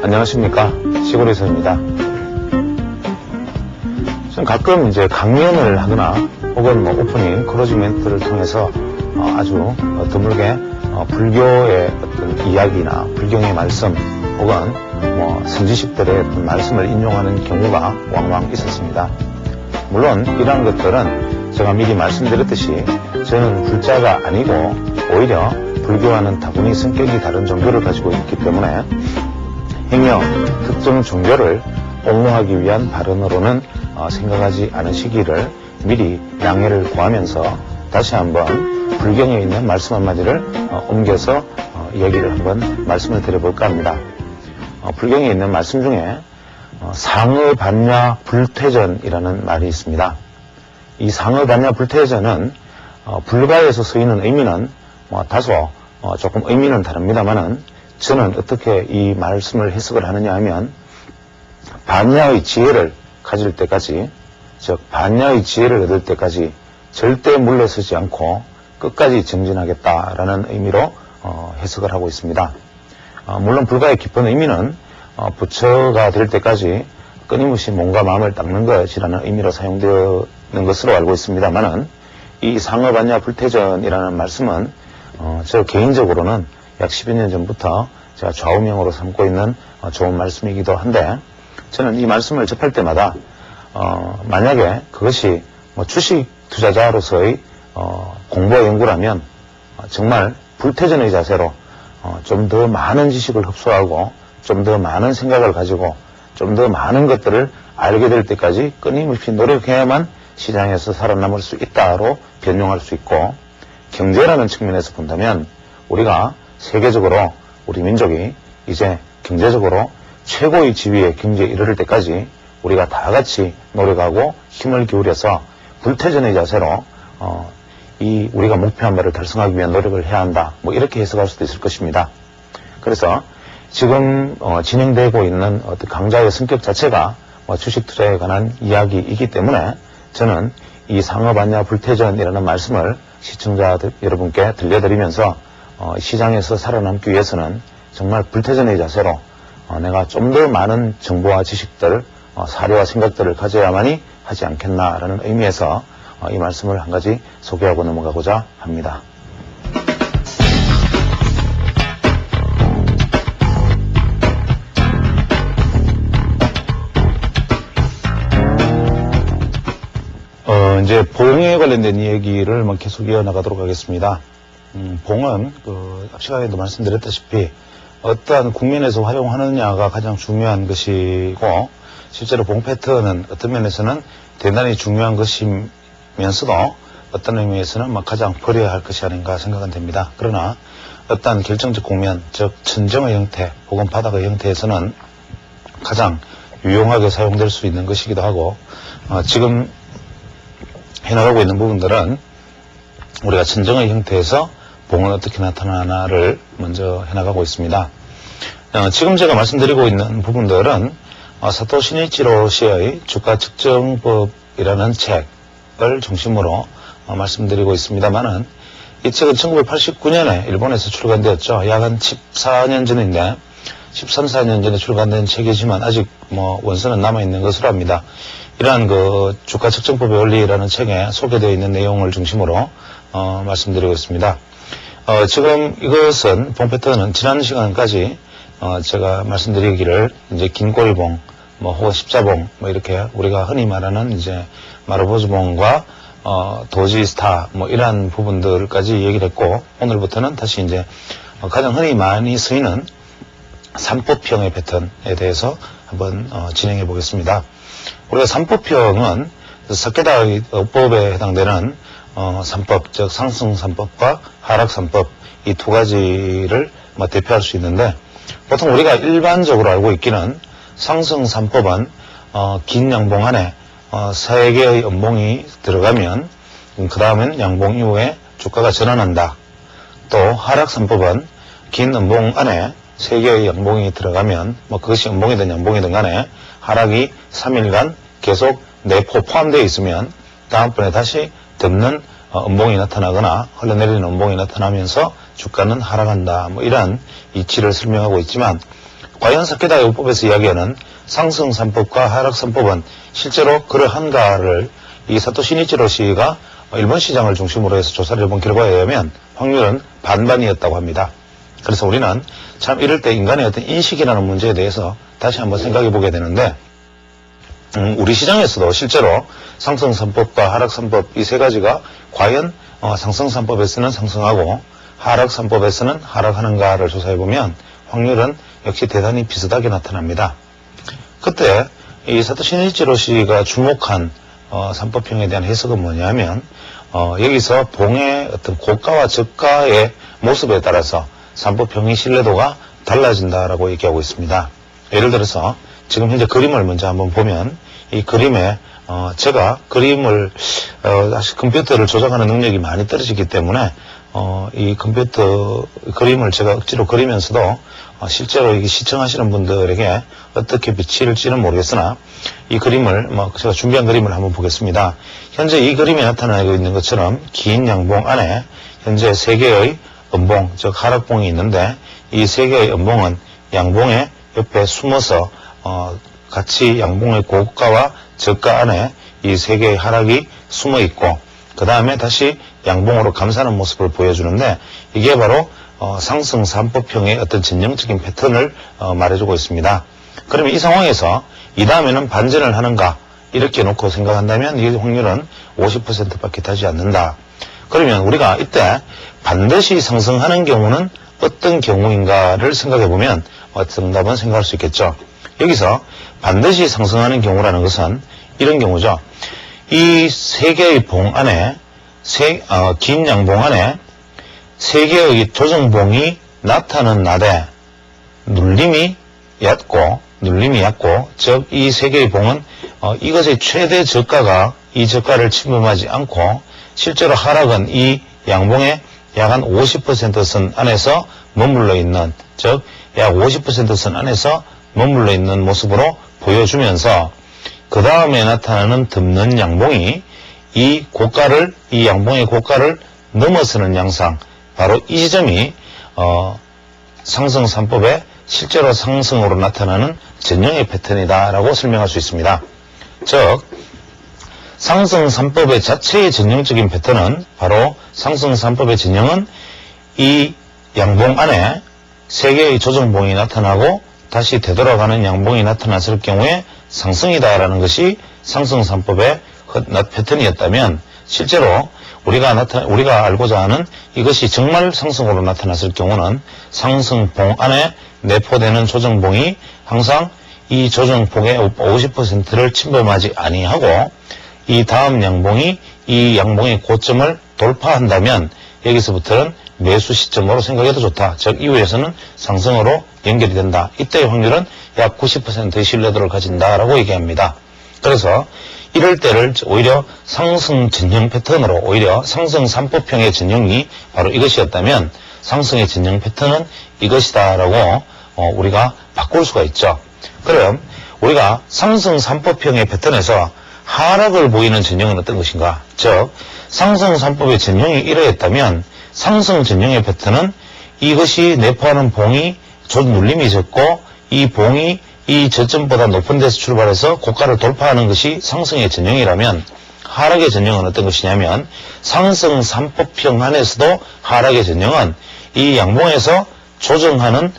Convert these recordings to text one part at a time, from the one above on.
안녕하십니까, 시골에서입니다. 저는 가끔 이제 강연을 하거나 혹은 오프닝 클로징 멘트를 통해서 아주 드물게 불교의 어떤 이야기나 불경의 말씀 혹은 선지식들의 어떤 말씀을 인용하는 경우가 왕왕 있었습니다. 물론 이러한 것들은 제가 미리 말씀드렸듯이 저는 불자가 아니고 오히려 불교와는 다분히 성격이 다른 종교를 가지고 있기 때문에 행여 특정 종교를 옹호하기 위한 발언으로는 생각하지 않으시기를 미리 양해를 구하면서 다시 한번 불경에 있는 말씀 한마디를 옮겨서 얘기를 한번 말씀을 드려볼까 합니다. 불경에 있는 말씀 중에 상어반야 불퇴전이라는 말이 있습니다. 이 상어반야 불퇴전은 불가에서 쓰이는 의미는 다소 조금 의미는 다릅니다만은 저는 어떻게 이 말씀을 해석을 하느냐 하면 반야의 지혜를 가질 때까지, 즉 반야의 지혜를 얻을 때까지 절대 물러서지 않고 끝까지 정진하겠다라는 의미로 해석을 하고 있습니다. 물론 불가의 깊은 의미는 부처가 될 때까지 끊임없이 몸과 마음을 닦는 것이라는 의미로 사용되는 것으로 알고 있습니다만은 이 상어반야 불퇴전이라는 말씀은 저 개인적으로는 약 10여 년 전부터 제가 좌우명으로 삼고 있는 좋은 말씀이기도 한데, 저는 이 말씀을 접할 때마다 만약에 그것이 주식 투자자로서의 공부와 연구라면 정말 불퇴전의 자세로 좀 더 많은 지식을 흡수하고 좀 더 많은 생각을 가지고 좀 더 많은 것들을 알게 될 때까지 끊임없이 노력해야만 시장에서 살아남을 수 있다로 변용할 수 있고, 경제라는 측면에서 본다면 우리가 세계적으로 우리 민족이 이제 경제적으로 최고의 지위의 경제에 이르를 때까지 우리가 다 같이 노력하고 힘을 기울여서 불퇴전의 자세로 이 우리가 목표한 바를 달성하기 위한 노력을 해야 한다, 이렇게 해석할 수도 있을 것입니다. 그래서 지금 진행되고 있는 어떤 강좌의 성격 자체가 주식 투자에 관한 이야기이기 때문에 저는 이 상어반야 불퇴전이라는 말씀을 시청자 여러분께 들려드리면서 시장에서 살아남기 위해서는 정말 불퇴전의 자세로 내가 좀 더 많은 정보와 지식들, 사료와 생각들을 가져야만이 하지 않겠나라는 의미에서 이 말씀을 한 가지 소개하고 넘어가고자 합니다. 이제 봉에 관련된 얘기를 계속 이어나가도록 하겠습니다. 봉은 앞 시간에도 말씀드렸다시피 어떠한 국면에서 활용하느냐가 가장 중요한 것이고, 실제로 봉 패턴은 어떤 면에서는 대단히 중요한 것이면서도 어떤 의미에서는 가장 버려야 할 것이 아닌가 생각은 됩니다. 그러나 어떠한 결정적 국면, 즉 천정의 형태 혹은 바닥의 형태에서는 가장 유용하게 사용될 수 있는 것이기도 하고, 지금 해나가고 있는 부분들은 우리가 천정의 형태에서 봉은 어떻게 나타나나를 먼저 해나가고 있습니다. 지금 제가 말씀드리고 있는 부분들은 사토시 니치로 씨의 주가 측정법이라는 책을 중심으로 말씀드리고 있습니다만은, 이 책은 1989년에 일본에서 출간되었죠. 약 한 14년 전인데 13, 14년 전에 출간된 책이지만 아직 원서는 남아있는 것으로 합니다. 이러한 주가 측정법의 원리라는 책에 소개되어 있는 내용을 중심으로 말씀드리고 있습니다. 지금 이것은 봉 패턴은 지난 시간까지 제가 말씀드리기를 이제 긴꼬리봉, 혹은 십자봉, 이렇게 우리가 흔히 말하는 이제 마르보즈봉과 도지 스타, 이러한 부분들까지 얘기를 했고, 오늘부터는 다시 이제 가장 흔히 많이 쓰이는 삼법형의 패턴에 대해서 한번 진행해 보겠습니다. 우리가 삼법형은 사케다의 법에 해당되는 3법, 즉 상승 3법과 하락 3법, 이 두 가지를 대표할 수 있는데, 보통 우리가 일반적으로 알고 있기는 상승 3법은 긴 양봉 안에 3개의 음봉이 들어가면 그 다음엔 양봉 이후에 주가가 전환한다. 또 하락 3법은 긴 음봉 안에 3개의 양봉이 들어가면 그것이 음봉이든 양봉이든 간에 하락이 3일간 계속 내포 포함되어 있으면 다음번에 다시 덮는 음봉이 나타나거나 흘러내리는 음봉이 나타나면서 주가는 하락한다. 이러한 이치를 설명하고 있지만, 과연 사케다요법에서 이야기하는 상승 3법과 하락 3법은 실제로 그러한가를 이 사토시 니치로 씨가 일본 시장을 중심으로 해서 조사를 해본 결과에 의하면 확률은 반반이었다고 합니다. 그래서 우리는 참 이럴 때 인간의 어떤 인식이라는 문제에 대해서 다시 한번 생각해 보게 되는데, 우리 시장에서도 실제로 상승 3법과 하락 3법 이 세 가지가 과연 상승 3법에서는 상승하고 하락 3법에서는 하락하는가를 조사해 보면 확률은 역시 대단히 비슷하게 나타납니다. 그때 이 사토시 니치로 씨가 주목한 3법형에 대한 해석은 뭐냐면 여기서 봉의 어떤 고가와 저가의 모습에 따라서 3법형의 신뢰도가 달라진다라고 얘기하고 있습니다. 예를 들어서 지금 현재 그림을 먼저 한번 보면 이 그림에 제가 그림을 사실 컴퓨터를 조작하는 능력이 많이 떨어지기 때문에 이 컴퓨터 그림을 제가 억지로 그리면서도 실제로 이게 시청하시는 분들에게 어떻게 비칠지는 모르겠으나 이 그림을 제가 준비한 그림을 한번 보겠습니다. 현재 이 그림에 나타나고 있는 것처럼 긴 양봉 안에 현재 3개의 음봉, 즉 하락봉이 있는데 이 3개의 음봉은 양봉의 옆에 숨어서 같이 양봉의 고가와 저가 안에 이 3개의 하락이 숨어 있고 그 다음에 다시 양봉으로 감싸는 모습을 보여주는데 이게 바로 상승 3법형의 어떤 전형적인 패턴을 말해주고 있습니다. 그러면 이 상황에서 이 다음에는 반전을 하는가 이렇게 놓고 생각한다면 이 확률은 50%밖에 되지 않는다. 그러면 우리가 이때 반드시 상승하는 경우는 어떤 경우인가를 생각해보면 정답은 생각할 수 있겠죠. 여기서 반드시 상승하는 경우라는 것은 이런 경우죠. 이 3개의 봉 안에 긴 양봉 안에 3개의 조정봉이 나타나되 눌림이 얕고 즉 이 3개의 봉은 이것의 최대 저가가 이 저가를 침범하지 않고 실제로 하락은 이 양봉의 약 한 50% 안에서 머물러 있는, 즉 약 50% 안에서 머물러 있는 모습으로 보여주면서 그 다음에 나타나는 덮는 양봉이 이 양봉의 고가를 넘어서는 양상, 바로 이 지점이 상승 3법의 실제로 상승으로 나타나는 전형의 패턴이다라고 설명할 수 있습니다. 즉 상승 3법의 자체의 전형적인 패턴은 바로 상승 3법의 전형은 이 양봉 안에 3개의 조정봉이 나타나고 다시 되돌아가는 양봉이 나타났을 경우에 상승이다라는 것이 상승 3법의 패턴이었다면 실제로 우리가 알고자 하는 이것이 정말 상승으로 나타났을 경우는 상승봉 안에 내포되는 조정봉이 항상 이 조정봉의 50%를 침범하지 아니하고 이 다음 양봉이 이 양봉의 고점을 돌파한다면 여기서부터는 매수 시점으로 생각해도 좋다. 즉 이후에서는 상승으로 연결이 된다. 이때의 확률은 약 90%의 신뢰도를 가진다라고 얘기합니다. 그래서 이럴 때를 오히려 상승 전형 패턴으로 오히려 상승 3법형의 전형이 바로 이것이었다면 상승의 전형 패턴은 이것이다라고 우리가 바꿀 수가 있죠. 그럼 우리가 상승 3법형의 패턴에서 하락을 보이는 전형은 어떤 것인가? 즉 상승 3법의 전형이 이러했다면 상승 전형의 패턴은 이것이 내포하는 봉이 눌림이 적고 이 봉이 이 저점보다 높은 데서 출발해서 고가를 돌파하는 것이 상승의 전형이라면 하락의 전형은 어떤 것이냐면 상승 3법형 안에서도 하락의 전형은 이 양봉에서 조정하는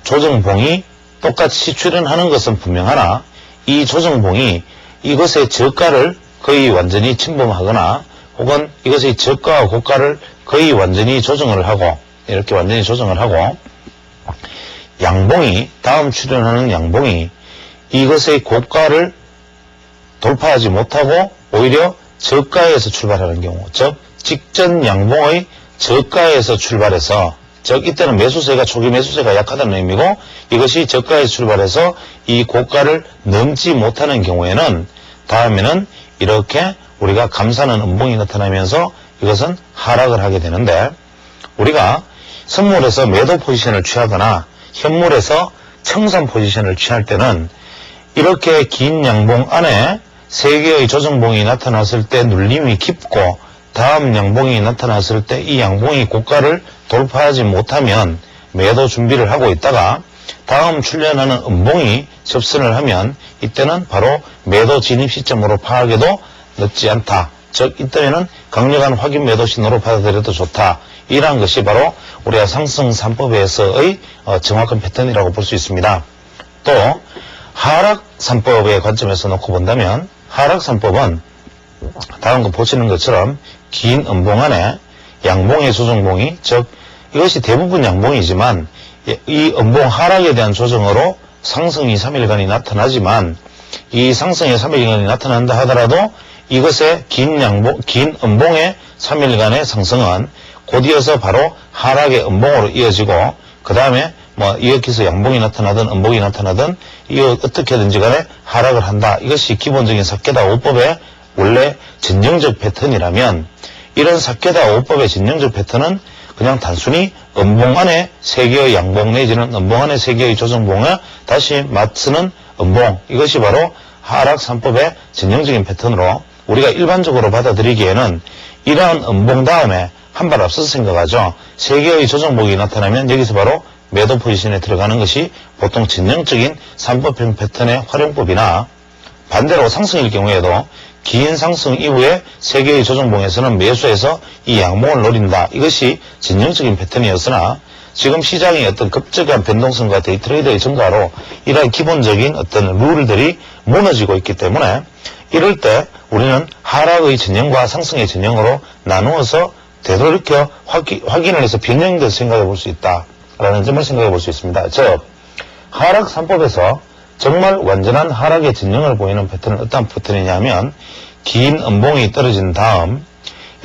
조정봉이 똑같이 출현하는 것은 분명하나 이 조정봉이 이것의 저가를 거의 완전히 침범하거나 혹은 이것의 저가와 고가를 거의 완전히 조정을 하고 이렇게 완전히 조정을 하고 양봉이 다음 출현하는 양봉이 이것의 고가를 돌파하지 못하고 오히려 저가에서 출발하는 경우, 즉 직전 양봉의 저가에서 출발해서, 즉 이때는 매수세가 초기 매수세가 약하다는 의미고 이것이 저가에서 출발해서 이 고가를 넘지 못하는 경우에는 다음에는 이렇게 우리가 감싸는 음봉이 나타나면서 이것은 하락을 하게 되는데, 우리가 선물에서 매도 포지션을 취하거나 현물에서 청산 포지션을 취할 때는 이렇게 긴 양봉 안에 3개의 조정봉이 나타났을 때 눌림이 깊고 다음 양봉이 나타났을 때 이 양봉이 고가를 돌파하지 못하면 매도 준비를 하고 있다가 다음 출현하는 음봉이 접선을 하면 이때는 바로 매도 진입 시점으로 파악해도 늦지 않다. 즉 이때에는 강력한 확인 매도 신호로 받아들여도 좋다. 이러한 것이 바로 우리가 상승 3법에서의 정확한 패턴이라고 볼 수 있습니다. 또 하락 3법의 관점에서 놓고 본다면 하락 3법은 다음 거 보시는 것처럼 긴 음봉 안에 양봉의 조정봉이, 즉 이것이 대부분 양봉이지만 이 음봉 하락에 대한 조정으로 상승이 3일간이 나타나지만 이 상승의 3일간이 나타난다 하더라도 이것의 긴 음봉의 3일간의 상승은 곧이어서 바로 하락의 음봉으로 이어지고 그 다음에 이렇게서 양봉이 나타나든 음봉이 나타나든 이거 어떻게든지 간에 하락을 한다. 이것이 기본적인 사케다 5법의 원래 전형적 패턴이라면 이런 사케다 5법의 전형적 패턴은 그냥 단순히 음봉 안에 3개의 양봉 내지는 음봉 안에 3개의 조정봉에 다시 맞서는 음봉, 이것이 바로 하락 3법의 전형적인 패턴으로 우리가 일반적으로 받아들이기에는 이러한 음봉 다음에 한 발 앞서서 생각하죠. 3개의 조정봉이 나타나면 여기서 바로 매도 포지션에 들어가는 것이 보통 전형적인 3법형 패턴의 활용법이나 반대로 상승일 경우에도 긴 상승 이후에 3개의 조정봉에서는 매수해서 이 양봉을 노린다. 이것이 전형적인 패턴이었으나 지금 시장의 어떤 급격한 변동성과 데이트레이더의 증가로 이러한 기본적인 어떤 룰들이 무너지고 있기 때문에 이럴 때 우리는 하락의 전형과 상승의 전형으로 나누어서 되돌이켜 확인을 해서 변형돼서 생각해 볼 수 있다라는 점을 생각해 볼 수 있습니다. 즉 하락 3법에서 정말 완전한 하락의 전형을 보이는 패턴은 어떤 패턴이냐면 긴 음봉이 떨어진 다음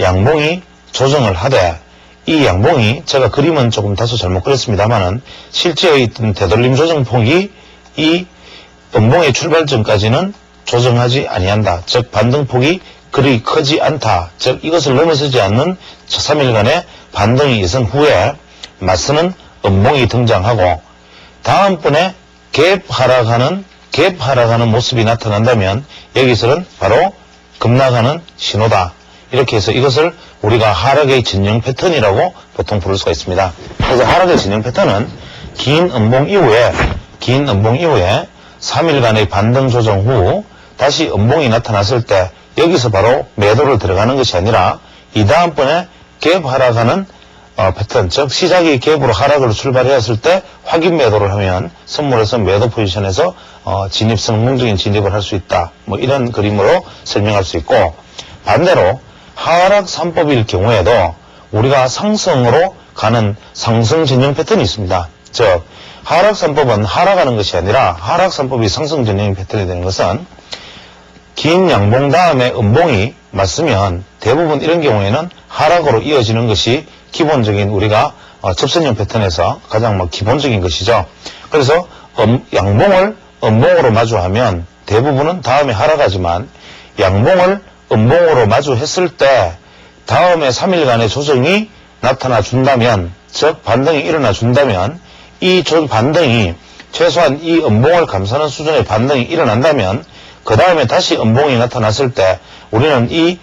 양봉이 조정을 하되 이 양봉이 제가 그림은 조금 다소 잘못 그렸습니다만은 실제의 있던 되돌림 조정폭이 이 음봉의 출발점까지는 조정하지 아니한다. 즉 반등폭이 그리 크지 않다. 즉 이것을 넘어서지 않는 3일간의 반등이 있은 후에 맞서는 음봉이 등장하고 다음번에 갭 하락하는 모습이 나타난다면 여기서는 바로 급락하는 신호다. 이렇게 해서 이것을 우리가 하락의 전형 패턴이라고 보통 부를 수가 있습니다. 그래서 하락의 전형 패턴은 긴 음봉 이후에 3일간의 반등 조정 후 다시 음봉이 나타났을 때 여기서 바로 매도를 들어가는 것이 아니라 이 다음번에 갭 하락하는 패턴, 즉 시작이 갭으로 하락으로 출발했을 때 확인 매도를 하면 선물에서 매도 포지션에서 성공적인 진입을 할 수 있다. 이런 그림으로 설명할 수 있고 반대로 하락 3법일 경우에도 우리가 상승으로 가는 상승 전형 패턴이 있습니다. 즉 하락 3법은 하락하는 것이 아니라 하락 3법이 상승 전형 패턴이 되는 것은 긴 양봉 다음에 음봉이 맞으면 대부분 이런 경우에는 하락으로 이어지는 것이 기본적인 우리가 접선형 패턴에서 가장 기본적인 것이죠. 그래서 양봉을 음봉으로 마주하면 대부분은 다음에 하락하지만 양봉을 음봉으로 마주했을 때 다음에 3일간의 조정이 나타나 준다면, 즉 반등이 일어나 준다면 이 반등이 최소한 이 음봉을 감싸는 수준의 반등이 일어난다면 그 다음에 다시 음봉이 나타났을 때 우리는 이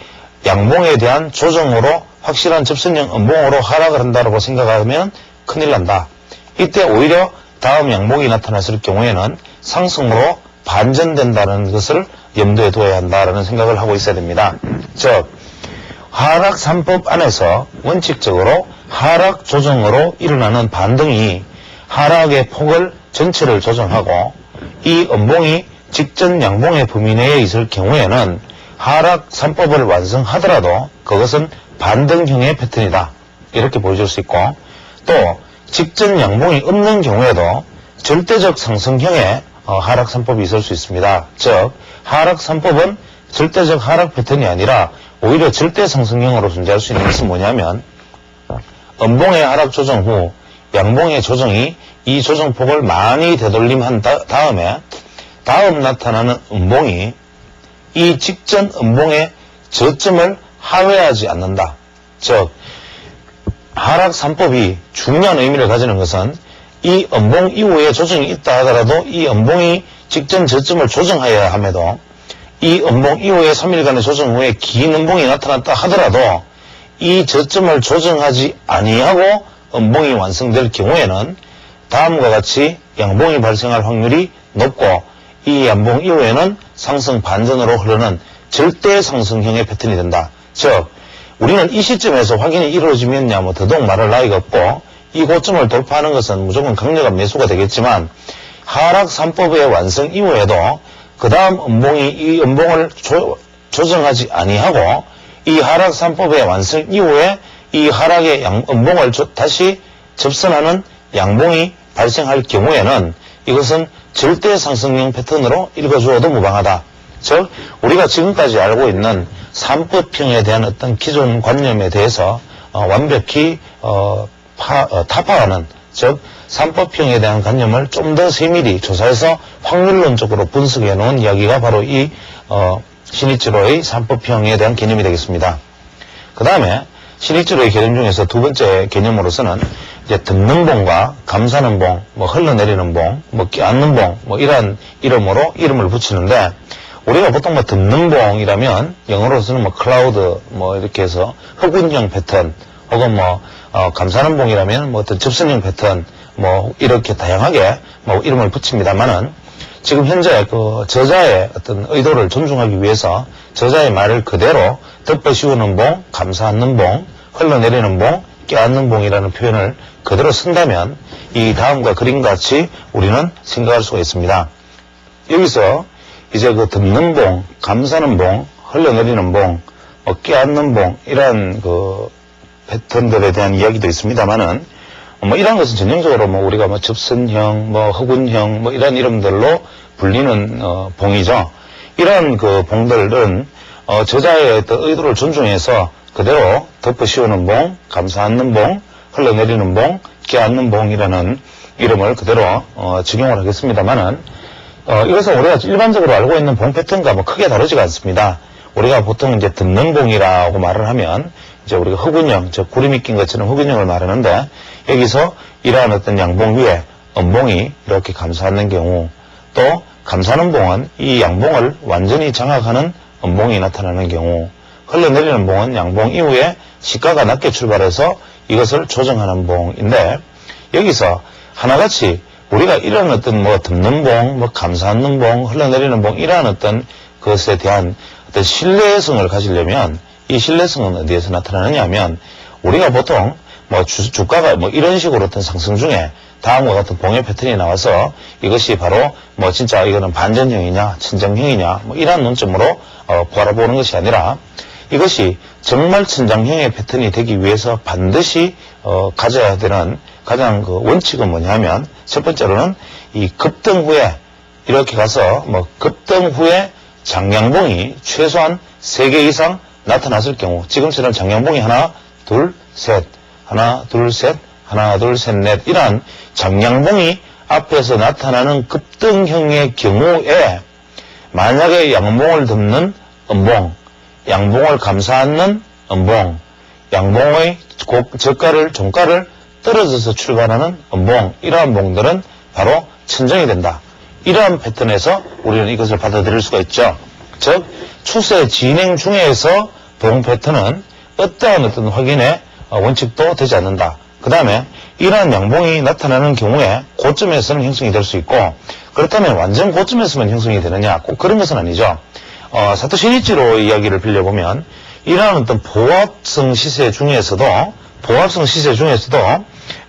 양봉에 대한 조정으로 확실한 접선형 음봉으로 하락을 한다고 생각하면 큰일 난다. 이때 오히려 다음 양봉이 나타났을 경우에는 상승으로 반전된다는 것을 염두에 두어야 한다라는 생각을 하고 있어야 됩니다. 즉 하락 3법 안에서 원칙적으로 하락 조정으로 일어나는 반등이 하락의 폭을 전체를 조정하고 이 음봉이 직전 양봉의 범위 내에 있을 경우에는 하락 3법을 완성하더라도 그것은 반등형의 패턴이다. 이렇게 보여줄 수 있고 또 직전 양봉이 없는 경우에도 절대적 상승형의 하락 3법이 있을 수 있습니다. 즉 하락 3법은 절대적 하락 패턴이 아니라 오히려 절대 상승형으로 존재할 수 있는 것은 뭐냐면 음봉의 하락 조정 후 양봉의 조정이 이 조정폭을 많이 되돌림한 다음에 다음 나타나는 음봉이 이 직전 음봉의 저점을 하회하지 않는다. 즉 하락 3법이 중요한 의미를 가지는 것은 이 음봉 이후에 조정이 있다 하더라도 이 음봉이 직전 저점을 조정하여야 함에도 이 음봉 이후에 3일간의 조정 후에 긴 음봉이 나타났다 하더라도 이 저점을 조정하지 아니하고 음봉이 완성될 경우에는 다음과 같이 양봉이 발생할 확률이 높고 이 양봉 이후에는 상승 반전으로 흐르는 절대 상승형의 패턴이 된다. 즉 우리는 이 시점에서 확인이 이루어지면야 뭐 더더욱 말할 나위가 없고 이 고점을 돌파하는 것은 무조건 강력한 매수가 되겠지만 하락 3법의 완성 이후에도 그 다음 음봉이 이 음봉을 조정하지 아니하고 이 하락 3법의 완성 이후에 이 하락의 음봉을 다시 접선하는 양봉이 발생할 경우에는 이것은 절대 상승형 패턴으로 읽어주어도 무방하다. 즉 우리가 지금까지 알고 있는 3법형에 대한 어떤 기존 관념에 대해서 완벽히 타파하는, 즉 3법형에 대한 관념을 좀 더 세밀히 조사해서 확률론적으로 분석해 놓은 이야기가 바로 이 신이치로의 3법형에 대한 개념이 되겠습니다. 그 다음에 신이치로의 개념 중에서 두 번째 개념으로서는 이제 듣는 봉과 감사는 봉, 뭐 흘러내리는 봉, 뭐 껴안는 봉, 뭐 이러한 이름으로 이름을 붙이는데, 우리가 보통 뭐 듣는 봉이라면 영어로서는 뭐 클라우드 뭐 이렇게 해서 흑운형 패턴, 혹은 뭐 감사는 봉이라면 뭐 어떤 접선형 패턴, 뭐 이렇게 다양하게 뭐 이름을 붙입니다만은, 지금 현재 그 저자의 어떤 의도를 존중하기 위해서 저자의 말을 그대로 덮어씌우는 봉, 감사하는 봉, 흘러내리는 봉, 껴안는 봉이라는 표현을 그대로 쓴다면 이 다음과 그림과 같이 우리는 생각할 수가 있습니다. 여기서 이제 그 듣는 봉, 감사는 봉, 흘러내리는 봉, 껴안는 봉, 이러한 그 패턴들에 대한 이야기도 있습니다만은, 뭐 이런 것은 전형적으로 뭐 우리가 뭐 접선형, 뭐 흑운형, 뭐 이런 이름들로 불리는 봉이죠. 이런 그 봉들은 저자의 어떤 의도를 존중해서 그대로 덮어씌우는 봉, 감사하는 봉, 흘러내리는 봉, 껴안는 봉이라는 이름을 그대로 적용을 하겠습니다만은, 이것은 우리가 일반적으로 알고 있는 봉 패턴과 뭐 크게 다르지가 않습니다. 우리가 보통 이제 듣는 봉이라고 말을 하면 이제 우리가 흑운형, 즉 구름이 낀 것처럼 흑운형을 말하는데, 여기서 이러한 어떤 양봉 위에 음봉이 이렇게 감싸는 경우, 또 감싸는 봉은 이 양봉을 완전히 장악하는 음봉이 나타나는 경우, 흘러내리는 봉은 양봉 이후에 시가가 낮게 출발해서 이것을 조정하는 봉인데, 여기서 하나같이 우리가 이런 어떤 뭐 듣는 봉, 뭐 감싸는 봉, 흘러내리는 봉, 이러한 어떤 것에 대한 어떤 신뢰성을 가지려면 이 신뢰성은 어디에서 나타나느냐 하면, 우리가 보통 뭐 주가가 뭐 이런 식으로 어떤 상승 중에 다음과 같은 봉의 패턴이 나와서 이것이 바로 뭐 진짜 이거는 반전형이냐, 천장형이냐, 뭐 이런 논점으로 바라보는 것이 아니라, 이것이 정말 천장형의 패턴이 되기 위해서 반드시 가져야 되는 가장 그 원칙은 뭐냐 하면, 첫 번째로는 이 급등 후에 이렇게 가서 뭐 급등 후에 장양봉이 최소한 3개 이상 나타났을 경우, 지금처럼 장양봉이 하나, 둘, 셋, 하나, 둘, 셋, 하나, 둘, 셋, 넷, 이러한 장양봉이 앞에서 나타나는 급등형의 경우에 만약에 양봉을 덮는 음봉, 양봉을 감싸는 음봉, 양봉의 저가를, 종가를 떨어져서 출발하는 음봉, 이러한 봉들은 바로 천정이 된다. 이러한 패턴에서 우리는 이것을 받아들일 수가 있죠. 즉 추세 진행 중에서 봉 패턴은 어떠한 어떤 확인의 원칙도 되지 않는다. 그 다음에 이러한 양봉이 나타나는 경우에 고점에서는 형성이 될 수 있고, 그렇다면 완전 고점에서만 형성이 되느냐, 꼭 그런 것은 아니죠. 사토 신이치로 이야기를 빌려보면, 이러한 어떤 보합성 시세 중에서도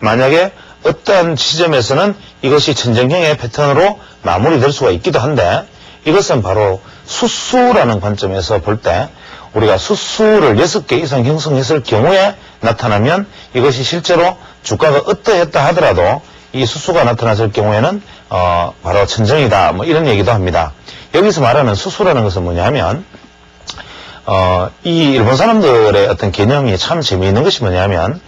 만약에 어떠한 지점에서는 이것이 천정형의 패턴으로 마무리될 수가 있기도 한데, 이것은 바로 수수라는 관점에서 볼 때 우리가 수수를 6개 이상 형성했을 경우에 나타나면 이것이 실제로 주가가 어떠했다 하더라도 이 수수가 나타났을 경우에는 바로 천정이다, 뭐 이런 얘기도 합니다. 여기서 말하는 수수라는 것은 뭐냐 하면, 이 일본 사람들의 어떤 개념이 참 재미있는 것이 뭐냐 하면,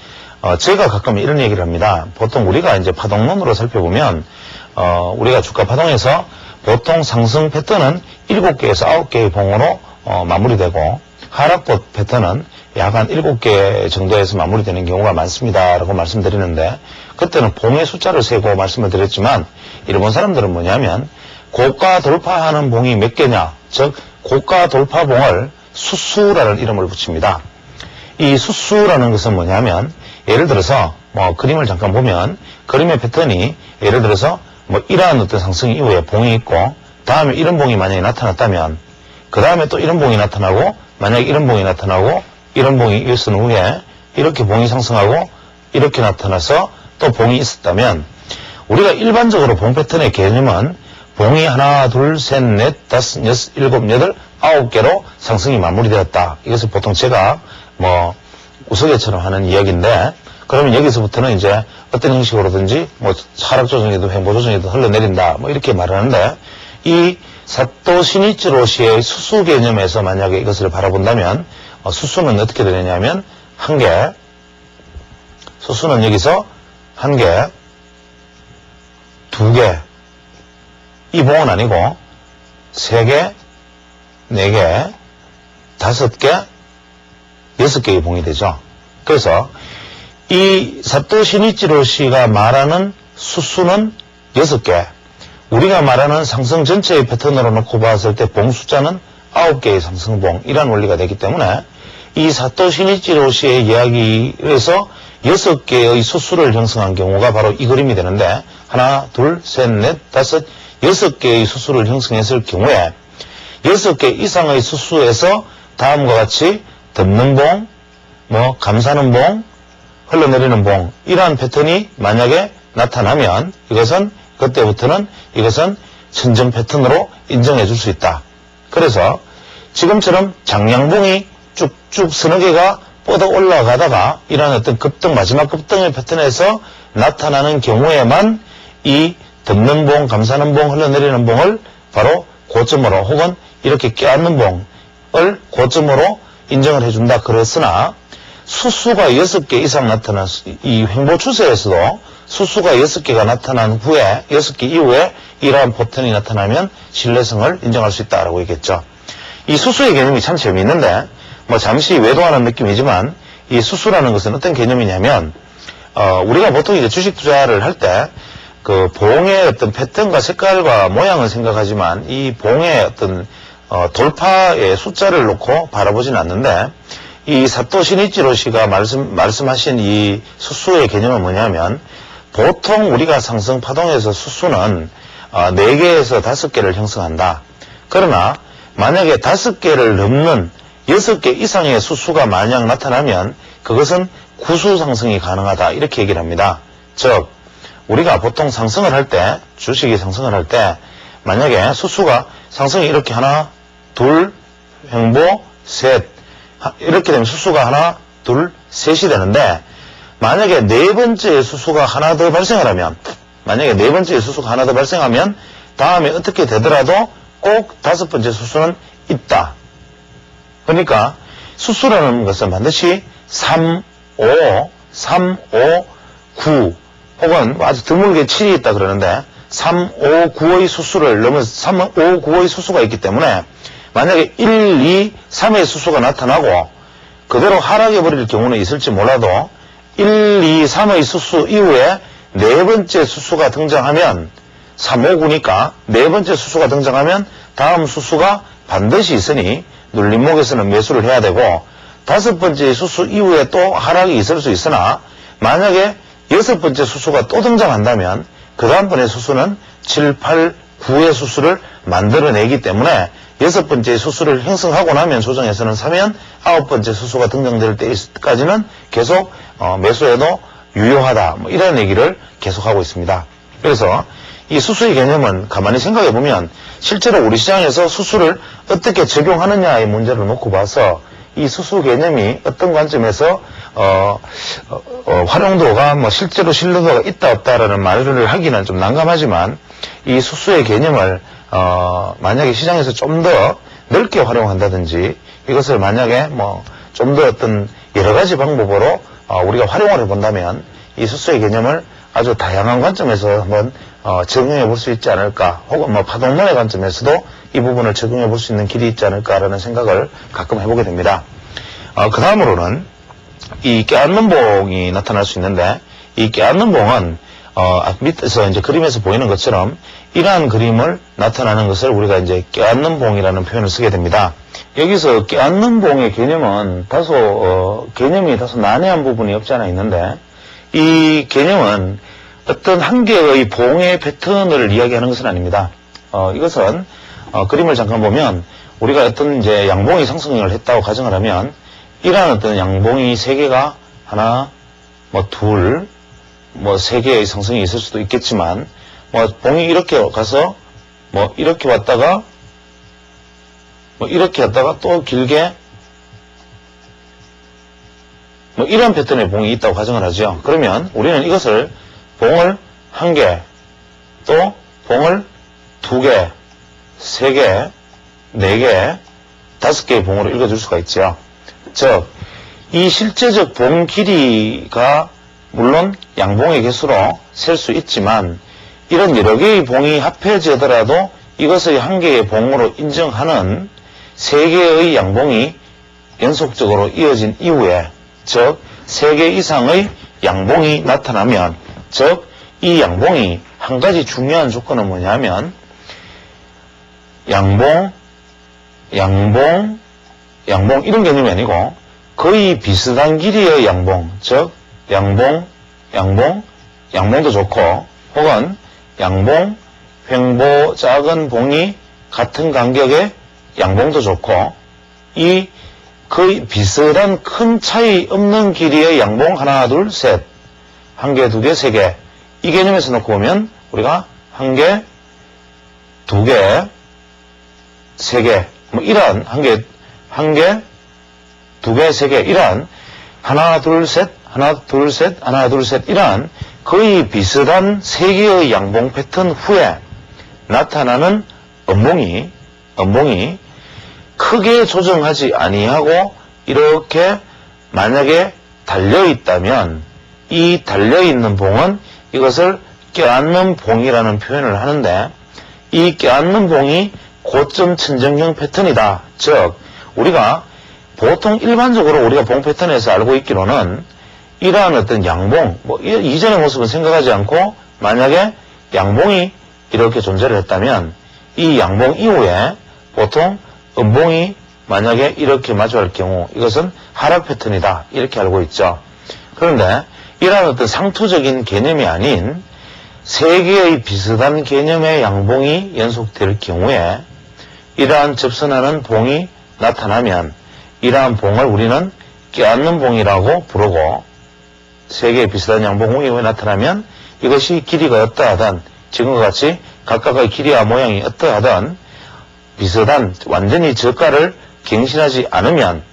제가 가끔 이런 얘기를 합니다. 보통 우리가 이제 파동론으로 살펴보면, 우리가 주가 파동에서 보통 상승 패턴은 7개에서 9개의 봉으로 마무리되고, 하락 패턴은 약 한 7개 정도에서 마무리되는 경우가 많습니다라고 말씀드리는데, 그때는 봉의 숫자를 세고 말씀을 드렸지만, 일본 사람들은 뭐냐면 고가 돌파하는 봉이 몇 개냐, 즉 고가 돌파봉을 수수라는 이름을 붙입니다. 이 수수라는 것은 뭐냐면, 예를 들어서 뭐 그림을 잠깐 보면 그림의 패턴이 예를 들어서 뭐 이러한 어떤 상승 이후에 봉이 있고 다음에 이런 봉이 만약에 나타났다면 그 다음에 또 이런 봉이 나타나고 만약에 이런 봉이 나타나고 이런 봉이 있은 후에 이렇게 봉이 상승하고 이렇게 나타나서 또 봉이 있었다면 우리가 일반적으로 봉 패턴의 개념은 봉이 하나, 둘, 셋, 넷, 다섯, 여섯, 일곱, 여덟, 아홉 개로 상승이 마무리되었다. 이것을 보통 제가 뭐 우스개처럼 하는 이야기인데 그러면 여기서부터는 이제 어떤 형식으로든지 뭐 하락 조정이든 횡보 조정이든 흘러내린다. 뭐 이렇게 말하는데 이 사또 시니치로시의 수수 개념에서 만약에 이것을 바라본다면 수수는 어떻게 되느냐면 한 개, 수수는 여기서 한 개, 두 개, 이 봉은 아니고 세 개, 네 개, 다섯 개, 여섯 개의 봉이 되죠. 그래서 이 사또 시니치로시가 말하는 수수는 여섯 개, 우리가 말하는 상승 전체의 패턴으로 놓고 봤을 때 봉 숫자는 9개의 상승봉 이란 원리가 되기 때문에 이 사또 시니치로시의 이야기에서 6개의 수수를 형성한 경우가 바로 이 그림이 되는데 하나, 둘, 셋, 넷, 다섯, 6개의 수수를 형성했을 경우에 6개 이상의 수수에서 다음과 같이 덮는 봉, 뭐 감사는 봉, 흘러내리는 봉 이러한 패턴이 만약에 나타나면 이것은 그때부터는 이것은 천정 패턴으로 인정해 줄 수 있다. 그래서 지금처럼 장량봉이 쭉쭉 서너 개가 뻗어 올라가다가 이러한 어떤 급등, 마지막 급등의 패턴에서 나타나는 경우에만 이 덮는 봉, 감사는 봉, 흘러내리는 봉을 바로 고점으로 혹은 이렇게 껴안는 봉을 고점으로 인정을 해준다. 그랬으나 수수가 6개 이상 나타난 이 횡보 추세에서도 수수가 6개가 나타난 후에 6개 이후에 이러한 패턴이 나타나면 신뢰성을 인정할 수 있다라고 얘기했죠. 이 수수의 개념이 참 재미있는데 뭐 잠시 외도하는 느낌이지만 이 수수라는 것은 어떤 개념이냐면 우리가 보통 이제 주식 투자를 할 때 그 봉의 어떤 패턴과 색깔과 모양을 생각하지만 이 봉의 어떤 돌파의 숫자를 놓고 바라보지는 않는데 이 사또 시니치로시가 말씀하신 이 수수의 개념은 뭐냐면 보통 우리가 상승 파동에서 수수는 4개에서 5개를 형성한다. 그러나 만약에 5개를 넘는 6개 이상의 수수가 만약 나타나면 그것은 구수 상승이 가능하다. 이렇게 얘기를 합니다. 즉 우리가 보통 상승을 할 때 주식이 상승을 할 때 만약에 수수가 상승이 이렇게 하나, 둘, 횡보, 셋 이렇게 되면 수수가 하나, 둘, 셋이 되는데 만약에 네 번째 수수가 하나 더 발생을 하면 만약에 네 번째 수수가 하나 더 발생하면 다음에 어떻게 되더라도 꼭 다섯 번째 수수는 있다. 그러니까 수수라는 것은 반드시 3, 5, 9 혹은 아주 드물게 7이 있다 그러는데 3, 5, 9의 수수를 넘어서 3, 5, 9의 수수가 있기 때문에 만약에 1, 2, 3의 수수가 나타나고 그대로 하락해버릴 경우는 있을지 몰라도 1, 2, 3의 수수 이후에 네 번째 수수가 등장하면 3, 5, 9니까 네 번째 수수가 등장하면 다음 수수가 반드시 있으니 눌림목에서는 매수를 해야 되고 다섯 번째 수수 이후에 또 하락이 있을 수 있으나 만약에 여섯 번째 수수가 또 등장한다면 그 다음번의 수수는 7, 8, 9의 수수를 만들어내기 때문에 여섯 번째 수수를 형성하고 나면 조정에서는 사면 아홉 번째 수수가 등장될 때까지는 계속 매수해도 유효하다. 뭐 이런 얘기를 계속하고 있습니다. 그래서 이 수수의 개념은 가만히 생각해 보면 실제로 우리 시장에서 수수를 어떻게 적용하느냐의 문제를 놓고 봐서 이 수수 개념이 어떤 관점에서 활용도가 뭐 실제로 신뢰도가 있다 없다라는 말을 하기는 좀 난감하지만 이 수수의 개념을 만약에 시장에서 좀 더 넓게 활용한다든지 이것을 만약에 뭐 좀 더 어떤 여러 가지 방법으로 우리가 활용을 해본다면 이 수수의 개념을 아주 다양한 관점에서 한번 적용해 볼 수 있지 않을까 혹은 뭐 파동론의 관점에서도 이 부분을 적용해 볼 수 있는 길이 있지 않을까라는 생각을 가끔 해보게 됩니다. 그 다음으로는 이 껴안는 봉이 나타날 수 있는데 이 껴안는 봉은 밑에서 이제 그림에서 보이는 것처럼 이러한 그림을 나타나는 것을 우리가 이제 껴안는 봉이라는 표현을 쓰게 됩니다. 여기서 껴안는 봉의 개념은 다소 개념이 다소 난해한 부분이 없지 않아 있는데 이 개념은 어떤 한 개의 봉의 패턴을 이야기하는 것은 아닙니다. 이것은 그림을 잠깐 보면 우리가 어떤 이제 양봉이 상승을 했다고 가정을 하면 이러한 어떤 양봉이 세 개가 하나, 둘, 세 개의 상승이 있을 수도 있겠지만 봉이 이렇게 가서 이렇게 왔다가 이렇게 왔다가 또 길게 이런 패턴의 봉이 있다고 가정을 하죠. 그러면 우리는 이것을 봉을 한 개, 또 봉을 두 개, 세 개, 네 개, 다섯 개의 봉으로 읽어줄 수가 있죠. 즉, 이 실제적 봉 길이가 물론 양봉의 개수로 셀 수 있지만 이런 여러 개의 봉이 합해지더라도 이것의 한 개의 봉으로 인정하는 세 개의 양봉이 연속적으로 이어진 이후에, 즉, 세 개 이상의 양봉이 나타나면, 즉, 이 양봉이 한 가지 중요한 조건은 뭐냐면, 양봉, 이런 개념이 아니고, 거의 비슷한 길이의 양봉, 즉, 양봉도 좋고, 혹은 양봉, 횡보 작은 봉이 같은 간격의 양봉도 좋고, 이 거의 비슷한 큰 차이 없는 길이의 양봉 하나, 둘, 셋, 한 개, 두 개, 세 개, 이 개념에서 놓고 보면 우리가 한 개, 두 개, 세 개, 이러한 한 개, 두 개, 세 개, 이러한 하나, 둘, 셋, 이러한 거의 비슷한 세 개의 양봉 패턴 후에 나타나는 음봉이 크게 조정하지 아니하고 이렇게 만약에 달려있다면 이 달려있는 봉은 이것을 껴안는 봉이라는 표현을 하는데, 이 껴안는 봉이 고점 천정형 패턴이다. 즉, 우리가 보통 일반적으로 우리가 봉 패턴에서 알고 있기로는 이러한 어떤 양봉, 이전의 모습은 생각하지 않고 만약에 양봉이 이렇게 존재를 했다면 이 양봉 이후에 보통 음봉이 만약에 이렇게 마주할 경우 이것은 하락 패턴이다. 이렇게 알고 있죠. 그런데 이러한 어떤 상투적인 개념이 아닌 세 개의 비슷한 개념의 양봉이 연속될 경우에 이러한 접선하는 봉이 나타나면 이러한 봉을 우리는 껴안는 봉이라고 부르고, 세 개의 비슷한 양봉 이후에 나타나면 이것이 길이가 어떠하든 지금과 같이 각각의 길이와 모양이 어떠하든 비슷한 완전히 저가를 갱신하지 않으면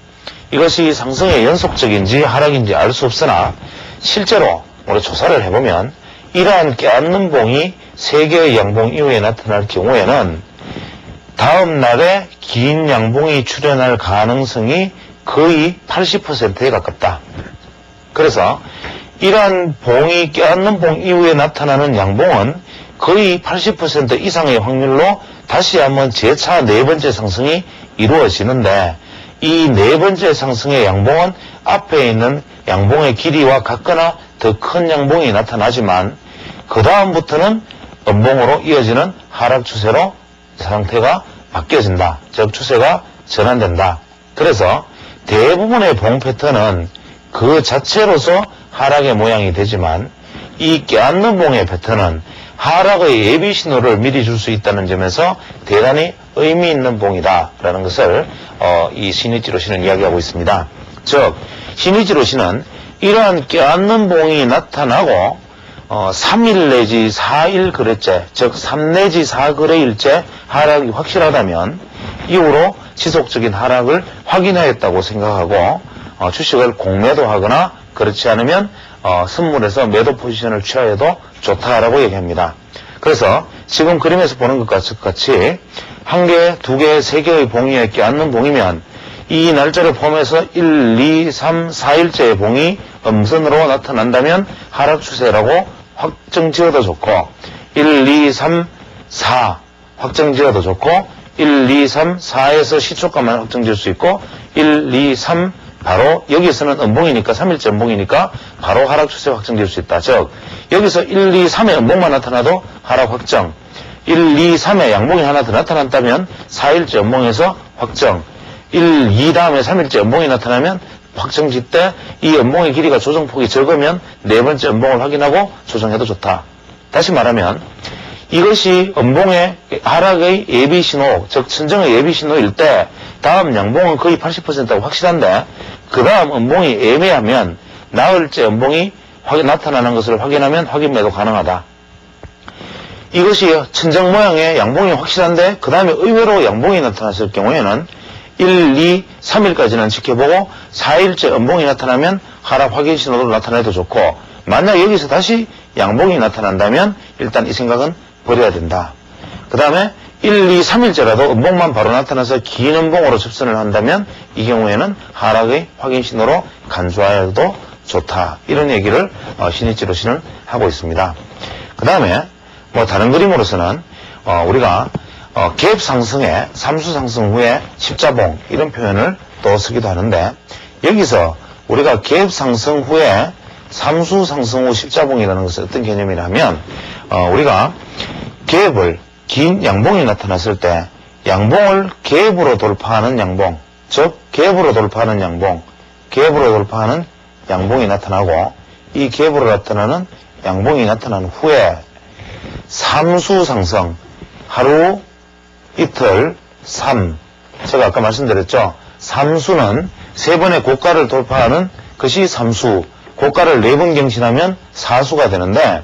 이것이 상승의 연속적인지 하락인지 알 수 없으나 실제로 우리 조사를 해보면 이러한 껴안는 봉이 세 개의 양봉 이후에 나타날 경우에는 다음 날에 긴 양봉이 출현할 가능성이 거의 80%에 가깝다. 그래서 이러한 봉이 껴안는 봉 이후에 나타나는 양봉은 거의 80% 이상의 확률로 다시 한번 재차 네 번째 상승이 이루어지는데, 이 네 번째 상승의 양봉은 앞에 있는 양봉의 길이와 같거나 더 큰 양봉이 나타나지만 그 다음부터는 음봉으로 이어지는 하락 추세로 상태가 바뀌어진다. 즉 추세가 전환된다. 그래서 대부분의 봉 패턴은 그 자체로서 하락의 모양이 되지만 이 껴안는 봉의 패턴은 하락의 예비 신호를 미리 줄 수 있다는 점에서 대단히 의미 있는 봉이다라는 것을 이 신이지로 씨는 이야기하고 있습니다. 즉 신이지로 씨는 이러한 껴안는 봉이 나타나고 3일 내지 4일 거래째, 즉 3 내지 4거래일째 하락이 확실하다면 이후로 지속적인 하락을 확인하였다고 생각하고 주식을 공매도하거나 그렇지 않으면 선물에서 매도 포지션을 취하여도 좋다라고 얘기합니다. 그래서 지금 그림에서 보는 것 같이 한 개, 두 개, 세 개의 봉이에 껴안는 봉이면 이 날짜를 포함해서 1, 2, 3, 4일째의 봉이 음선으로 나타난다면 하락 추세라고 확정 지어도 좋고, 1, 2, 3, 4 확정 지어도 좋고, 1, 2, 3, 4에서 시초가만 확정 지을 수 있고, 1, 2, 3 바로 여기서는 음봉이니까 3일째 음봉이니까 바로 하락 추세 확정 지을 수 있다. 즉 여기서 1, 2, 3의 음봉만 나타나도 하락 확정, 1, 2, 3의 양봉이 하나 더 나타났다면 4일째 음봉에서 확정, 1, 2 다음에 3일째 음봉이 나타나면 확정지 때 이 연봉의 길이가 조정폭이 적으면 네 번째 연봉을 확인하고 조정해도 좋다. 다시 말하면 이것이 연봉의 하락의 예비 신호, 즉 천정의 예비 신호일 때 다음 양봉은 거의 80%가 확실한데 그 다음 연봉이 애매하면 나흘째 연봉이 나타나는 것을 확인하면 확인 매도 가능하다. 이것이 천정 모양의 양봉이 확실한데 그 다음에 의외로 양봉이 나타났을 경우에는 1, 2, 3일까지는 지켜보고 4일째 연봉이 나타나면 하락 확인 신호로 나타내도 좋고 만약 여기서 다시 양봉이 나타난다면 일단 이 생각은 버려야 된다. 그 다음에 1, 2, 3일째라도 연봉만 바로 나타나서 긴 연봉으로 접선을 한다면 이 경우에는 하락의 확인 신호로 간주하여도 좋다. 이런 얘기를 신이치로씨는 하고 있습니다. 그 다음에 뭐 다른 그림으로서는 우리가 갭 상승에 삼수 상승 후에 십자봉 이런 표현을 또 쓰기도 하는데 여기서 우리가 갭 상승 후에 삼수 상승 후 십자봉이라는 것은 어떤 개념이냐면 우리가 갭을 긴 양봉이 나타났을 때 양봉을 갭으로 돌파하는 양봉, 즉 갭으로 돌파하는 양봉, 갭으로 돌파하는 양봉이 나타나고 이 갭으로 나타나는 양봉이 나타난 후에 삼수 상승, 하루, 이틀, 3. 제가 아까 말씀드렸죠. 삼수는 세 번의 고가를 돌파하는 것이 삼수, 고가를 4번 경신하면 사수가 되는데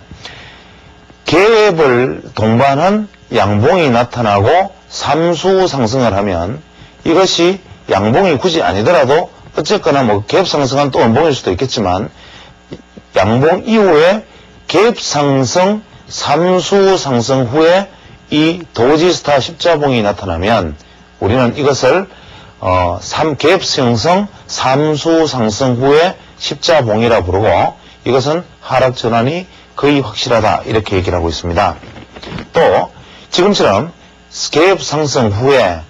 갭을 동반한 양봉이 나타나고 삼수 상승을 하면 이것이 양봉이 굳이 아니더라도 어쨌거나 뭐 갭 상승한 또 연봉일 수도 있겠지만 양봉 이후에 갭 상승, 삼수 상승 후에 이 도지스타 십자봉이 나타나면 우리는 이것을 갭 상승, 삼수 상승 후에 십자봉이라 부르고 이것은 하락 전환이 거의 확실하다 이렇게 얘기를 하고 있습니다. 또 지금처럼 갭 상승 후에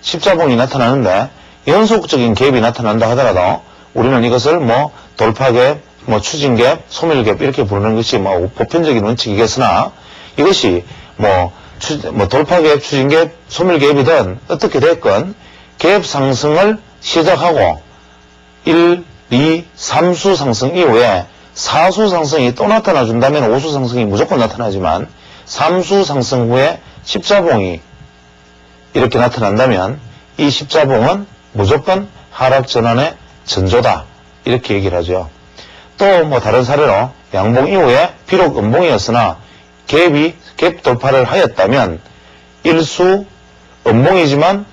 십자봉이 나타나는데 연속적인 갭이 나타난다 하더라도 우리는 이것을 뭐 돌파갭, 뭐 추진갭, 소멸갭 이렇게 부르는 것이 뭐 보편적인 원칙이겠으나 이것이 뭐 돌파갭, 추진갭, 소멸갭이든 어떻게 됐건 갭 상승을 시작하고 1, 2, 3수 상승 이후에 4수 상승이 또 나타나 준다면 5수 상승이 무조건 나타나지만 3수 상승 후에 십자봉이 이렇게 나타난다면 이 십자봉은 무조건 하락 전환의 전조다 이렇게 얘기를 하죠. 또 뭐 다른 사례로 양봉 이후에 비록 음봉이었으나 갭 돌파를 하였다면 1수 음봉이지만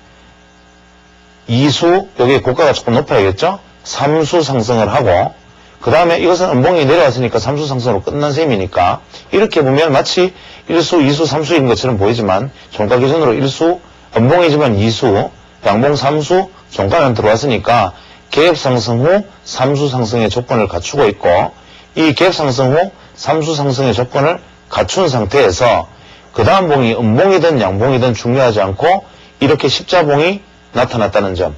2수 여기 고가가 조금 높아야겠죠. 3수 상승을 하고 그 다음에 이것은 음봉이 내려왔으니까 3수 상승으로 끝난 셈이니까 이렇게 보면 마치 1수, 2수, 3수인 것처럼 보이지만 종가 기준으로 1수 음봉이지만 2수 양봉 3수 종가는 들어왔으니까 갭 상승 후 3수 상승의 조건을 갖추고 있고 이 갭 상승 후 3수 상승의 조건을 갖춘 상태에서 그 다음 봉이 음봉이든 양봉이든 중요하지 않고 이렇게 십자봉이 나타났다는 점.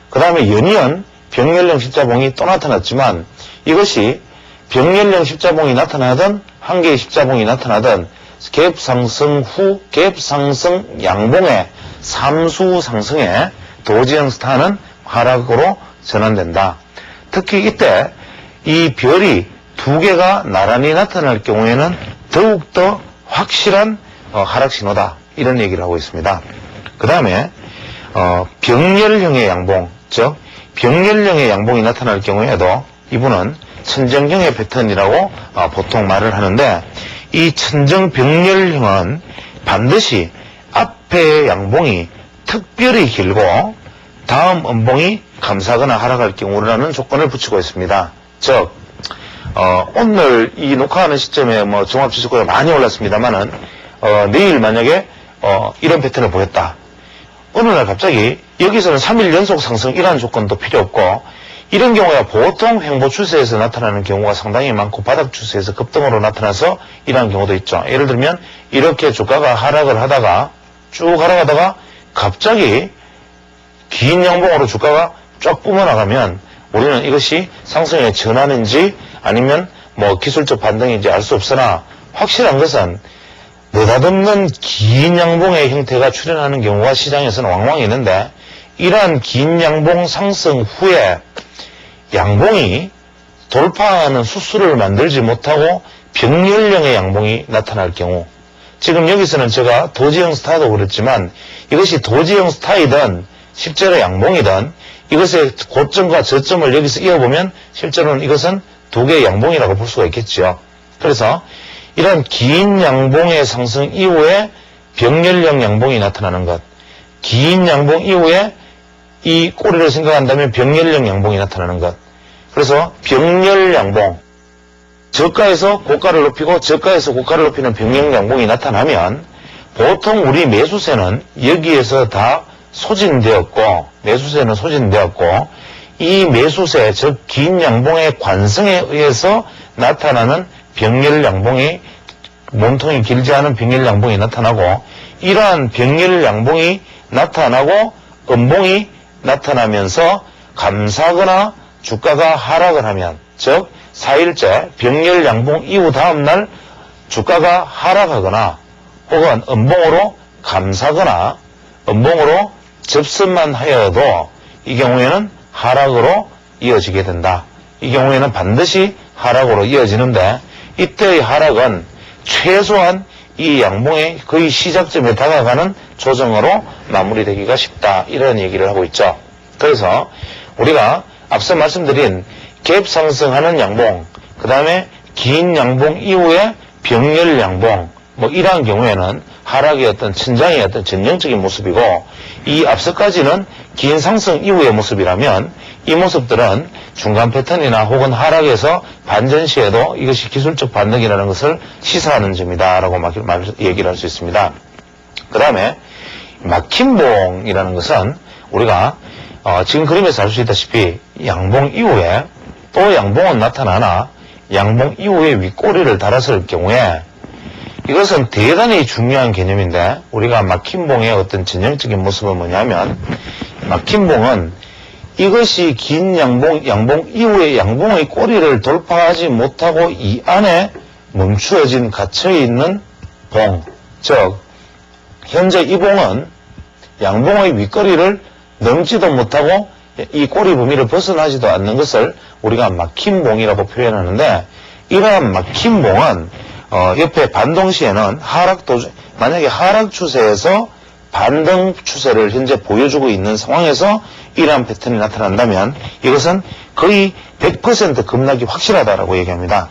그 다음에 연이은 병렬형 십자봉이 또 나타났지만 이것이 병렬형 십자봉이 나타나든 한 개의 십자봉이 나타나든 갭 상승 후 갭 상승 양봉의 삼수 상승에 도지형 스타는 하락으로 전환된다. 특히 이때 이 별이 두 개가 나란히 나타날 경우에는 더욱더 확실한 하락 신호다. 이런 얘기를 하고 있습니다. 그 다음에 병렬형의 양봉, 즉 병렬형의 양봉이 나타날 경우에도 이분은 천정형의 패턴이라고 보통 말을 하는데 이 천정병렬형은 반드시 앞의 양봉이 특별히 길고 다음 음봉이 감사하거나 하락할 경우라는 조건을 붙이고 있습니다. 즉 오늘 이 녹화하는 시점에 뭐 종합지수가 많이 올랐습니다만은 내일 만약에 이런 패턴을 보였다. 어느 날 갑자기 여기서는 3일 연속 상승이라는 조건도 필요 없고 이런 경우야 보통 횡보 추세에서 나타나는 경우가 상당히 많고 바닥 추세에서 급등으로 나타나서 이러한 경우도 있죠. 예를 들면 이렇게 주가가 하락을 하다가 쭉 하락하다가 갑자기 긴 양봉으로 주가가 쫙 뿜어나가면 우리는 이것이 상승의 전환인지 아니면 뭐 기술적 반등인지 알 수 없으나 확실한 것은 느닷없는 긴 양봉의 형태가 출현하는 경우가 시장에서는 왕왕 있는데 이러한 긴 양봉 상승 후에 양봉이 돌파하는 수술을 만들지 못하고 병렬령의 양봉이 나타날 경우, 지금 여기서는 제가 도지형 스타도 그랬지만 이것이 도지형 스타이든 실제로 양봉이든 이것의 고점과 저점을 여기서 이어보면 실제로는 이것은 두 개의 양봉이라고 볼 수가 있겠죠. 그래서 이런 긴 양봉의 상승 이후에 병렬령 양봉이 나타나는 것, 긴 양봉 이후에 이 꼬리를 생각한다면 병렬령 양봉이 나타나는 것. 그래서 병렬 양봉, 저가에서 고가를 높이고 저가에서 고가를 높이는 병렬 양봉이 나타나면 보통 우리 매수세는 여기에서 다 소진되었고, 매수세는 소진되었고, 이 매수세, 즉 긴 양봉의 관성에 의해서 나타나는 병렬 양봉이, 몸통이 길지 않은 병렬 양봉이 나타나고, 이러한 병렬 양봉이 나타나고 음봉이 나타나면서 감사하거나 주가가 하락을 하면, 즉 4일째 병렬 양봉 이후 다음날 주가가 하락하거나 혹은 음봉으로 감사거나 음봉으로 접선만 하여도 이 경우에는 하락으로 이어지게 된다. 이 경우에는 반드시 하락으로 이어지는데, 이때의 하락은 최소한 이 양봉의 거의 시작점에 다가가는 조정으로 마무리되기가 쉽다, 이런 얘기를 하고 있죠. 그래서 우리가 앞서 말씀드린 갭 상승하는 양봉, 그 다음에 긴 양봉 이후에 병렬 양봉, 이러한 경우에는 하락의 어떤 천장의 어떤 전형적인 모습이고, 이 앞서까지는 긴 상승 이후의 모습이라면 이 모습들은 중간 패턴이나 혹은 하락에서 반전 시에도 이것이 기술적 반등이라는 것을 시사하는 점이다라고 얘기를 할 수 있습니다. 그 다음에 막힌 봉이라는 것은 우리가 지금 그림에서 알 수 있다시피 양봉 이후에 또 양봉은 나타나나 양봉 이후에 윗꼬리를 달았을 경우에 이것은 대단히 중요한 개념인데, 우리가 막힌 봉의 어떤 전형적인 모습은 뭐냐면, 막힌 봉은 이것이 긴 양봉 이후에 양봉의 꼬리를 돌파하지 못하고 이 안에 멈추어진 갇혀있는 봉, 즉 현재 이 봉은 양봉의 윗꼬리를 넘지도 못하고 이 꼬리 범위를 벗어나지도 않는 것을 우리가 막힌 봉이라고 표현하는데, 이러한 막힌 봉은 옆에 반동 시에는 만약에 하락 추세에서 반등 추세를 현재 보여주고 있는 상황에서 이러한 패턴이 나타난다면 이것은 거의 100% 급락이 확실하다라고 얘기합니다.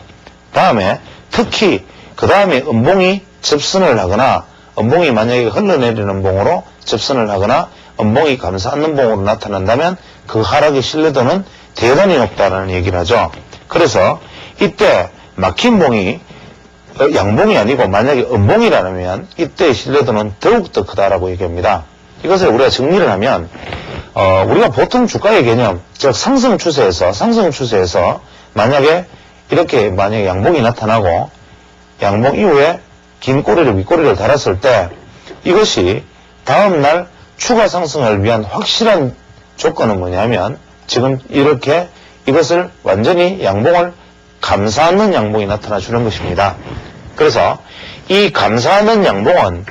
다음에 특히 그 다음에 음봉이 접선을 하거나, 음봉이 만약에 흘러내리는 봉으로 접선을 하거나 음봉이 감싸 안는 봉으로 나타난다면 그 하락의 신뢰도는 대단히 높다라는 얘기를 하죠. 그래서 이때 막힌 봉이 양봉이 아니고 만약에 음봉이라면 이때의 신뢰도는 더욱더 크다라고 얘기합니다. 이것을 우리가 정리를 하면 우리가 보통 주가의 개념, 즉 상승 추세에서 만약에 양봉이 나타나고 양봉 이후에 긴 꼬리를 윗꼬리를 달았을 때 이것이 다음날 추가 상승을 위한 확실한 조건은 뭐냐면, 지금 이렇게 이것을 완전히 양봉을 감싸는 양봉이 나타나 주는 것입니다. 그래서 이 감싸는 양봉은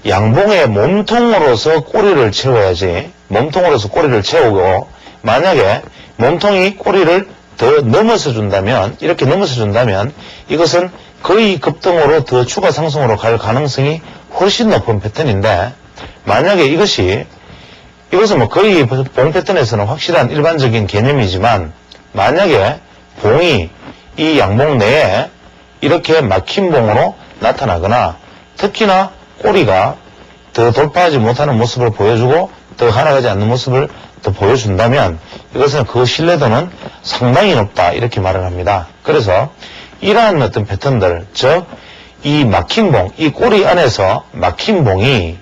양봉의 몸통으로서 꼬리를 채워야지, 몸통으로서 꼬리를 채우고, 만약에 몸통이 꼬리를 더 넘어서 준다면, 이렇게 넘어서 준다면 이것은 거의 급등으로 더 추가 상승으로 갈 가능성이 훨씬 높은 패턴인데, 만약에 이것은 거의 봉 패턴에서는 확실한 일반적인 개념이지만, 만약에 봉이 이 양봉 내에 이렇게 막힌 봉으로 나타나거나 특히나 꼬리가 더 돌파하지 못하는 모습을 보여주고 더 하락하지 않는 모습을 더 보여준다면 이것은 그 신뢰도는 상당히 높다, 이렇게 말을 합니다. 그래서 이러한 어떤 패턴들, 즉 이 막힌 봉, 이 꼬리 안에서 막힌 봉이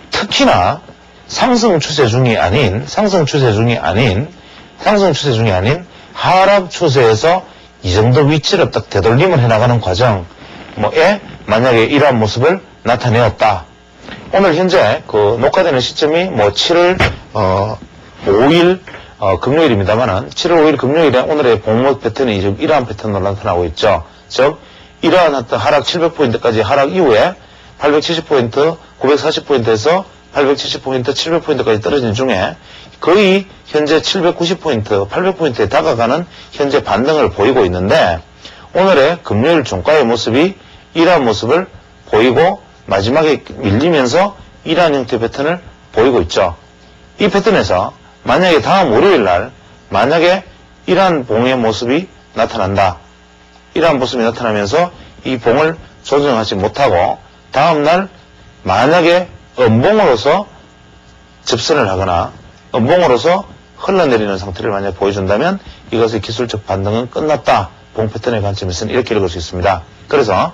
특히나 상승 추세 중이 아닌 하락 추세에서 이 정도 위치를 딱 되돌림을 해나가는 과정에 만약에 이러한 모습을 나타내었다. 오늘 현재 그 녹화되는 시점이 7월 5일 금요일입니다만은 7월 5일 금요일에 오늘의 봉목 패턴이 지금 이러한 패턴으로 나타나고 있죠. 즉 이러한 어떤 하락 700포인트까지 하락 이후에 870포인트, 940포인트에서 870포인트, 700포인트까지 떨어진 중에 거의 현재 790포인트, 800포인트에 다가가는 현재 반등을 보이고 있는데 오늘의 금요일 종가의 모습이 이러한 모습을 보이고 마지막에 밀리면서 이러한 형태의 패턴을 보이고 있죠. 이 패턴에서 만약에 다음 월요일 날 만약에 이러한 봉의 모습이 나타난다. 이러한 모습이 나타나면서 이 봉을 조정하지 못하고 다음날 만약에 음봉으로서 접선을 하거나 음봉으로서 흘러내리는 상태를 만약에 보여준다면 이것의 기술적 반등은 끝났다. 봉 패턴의 관점에서는 이렇게 읽을 수 있습니다. 그래서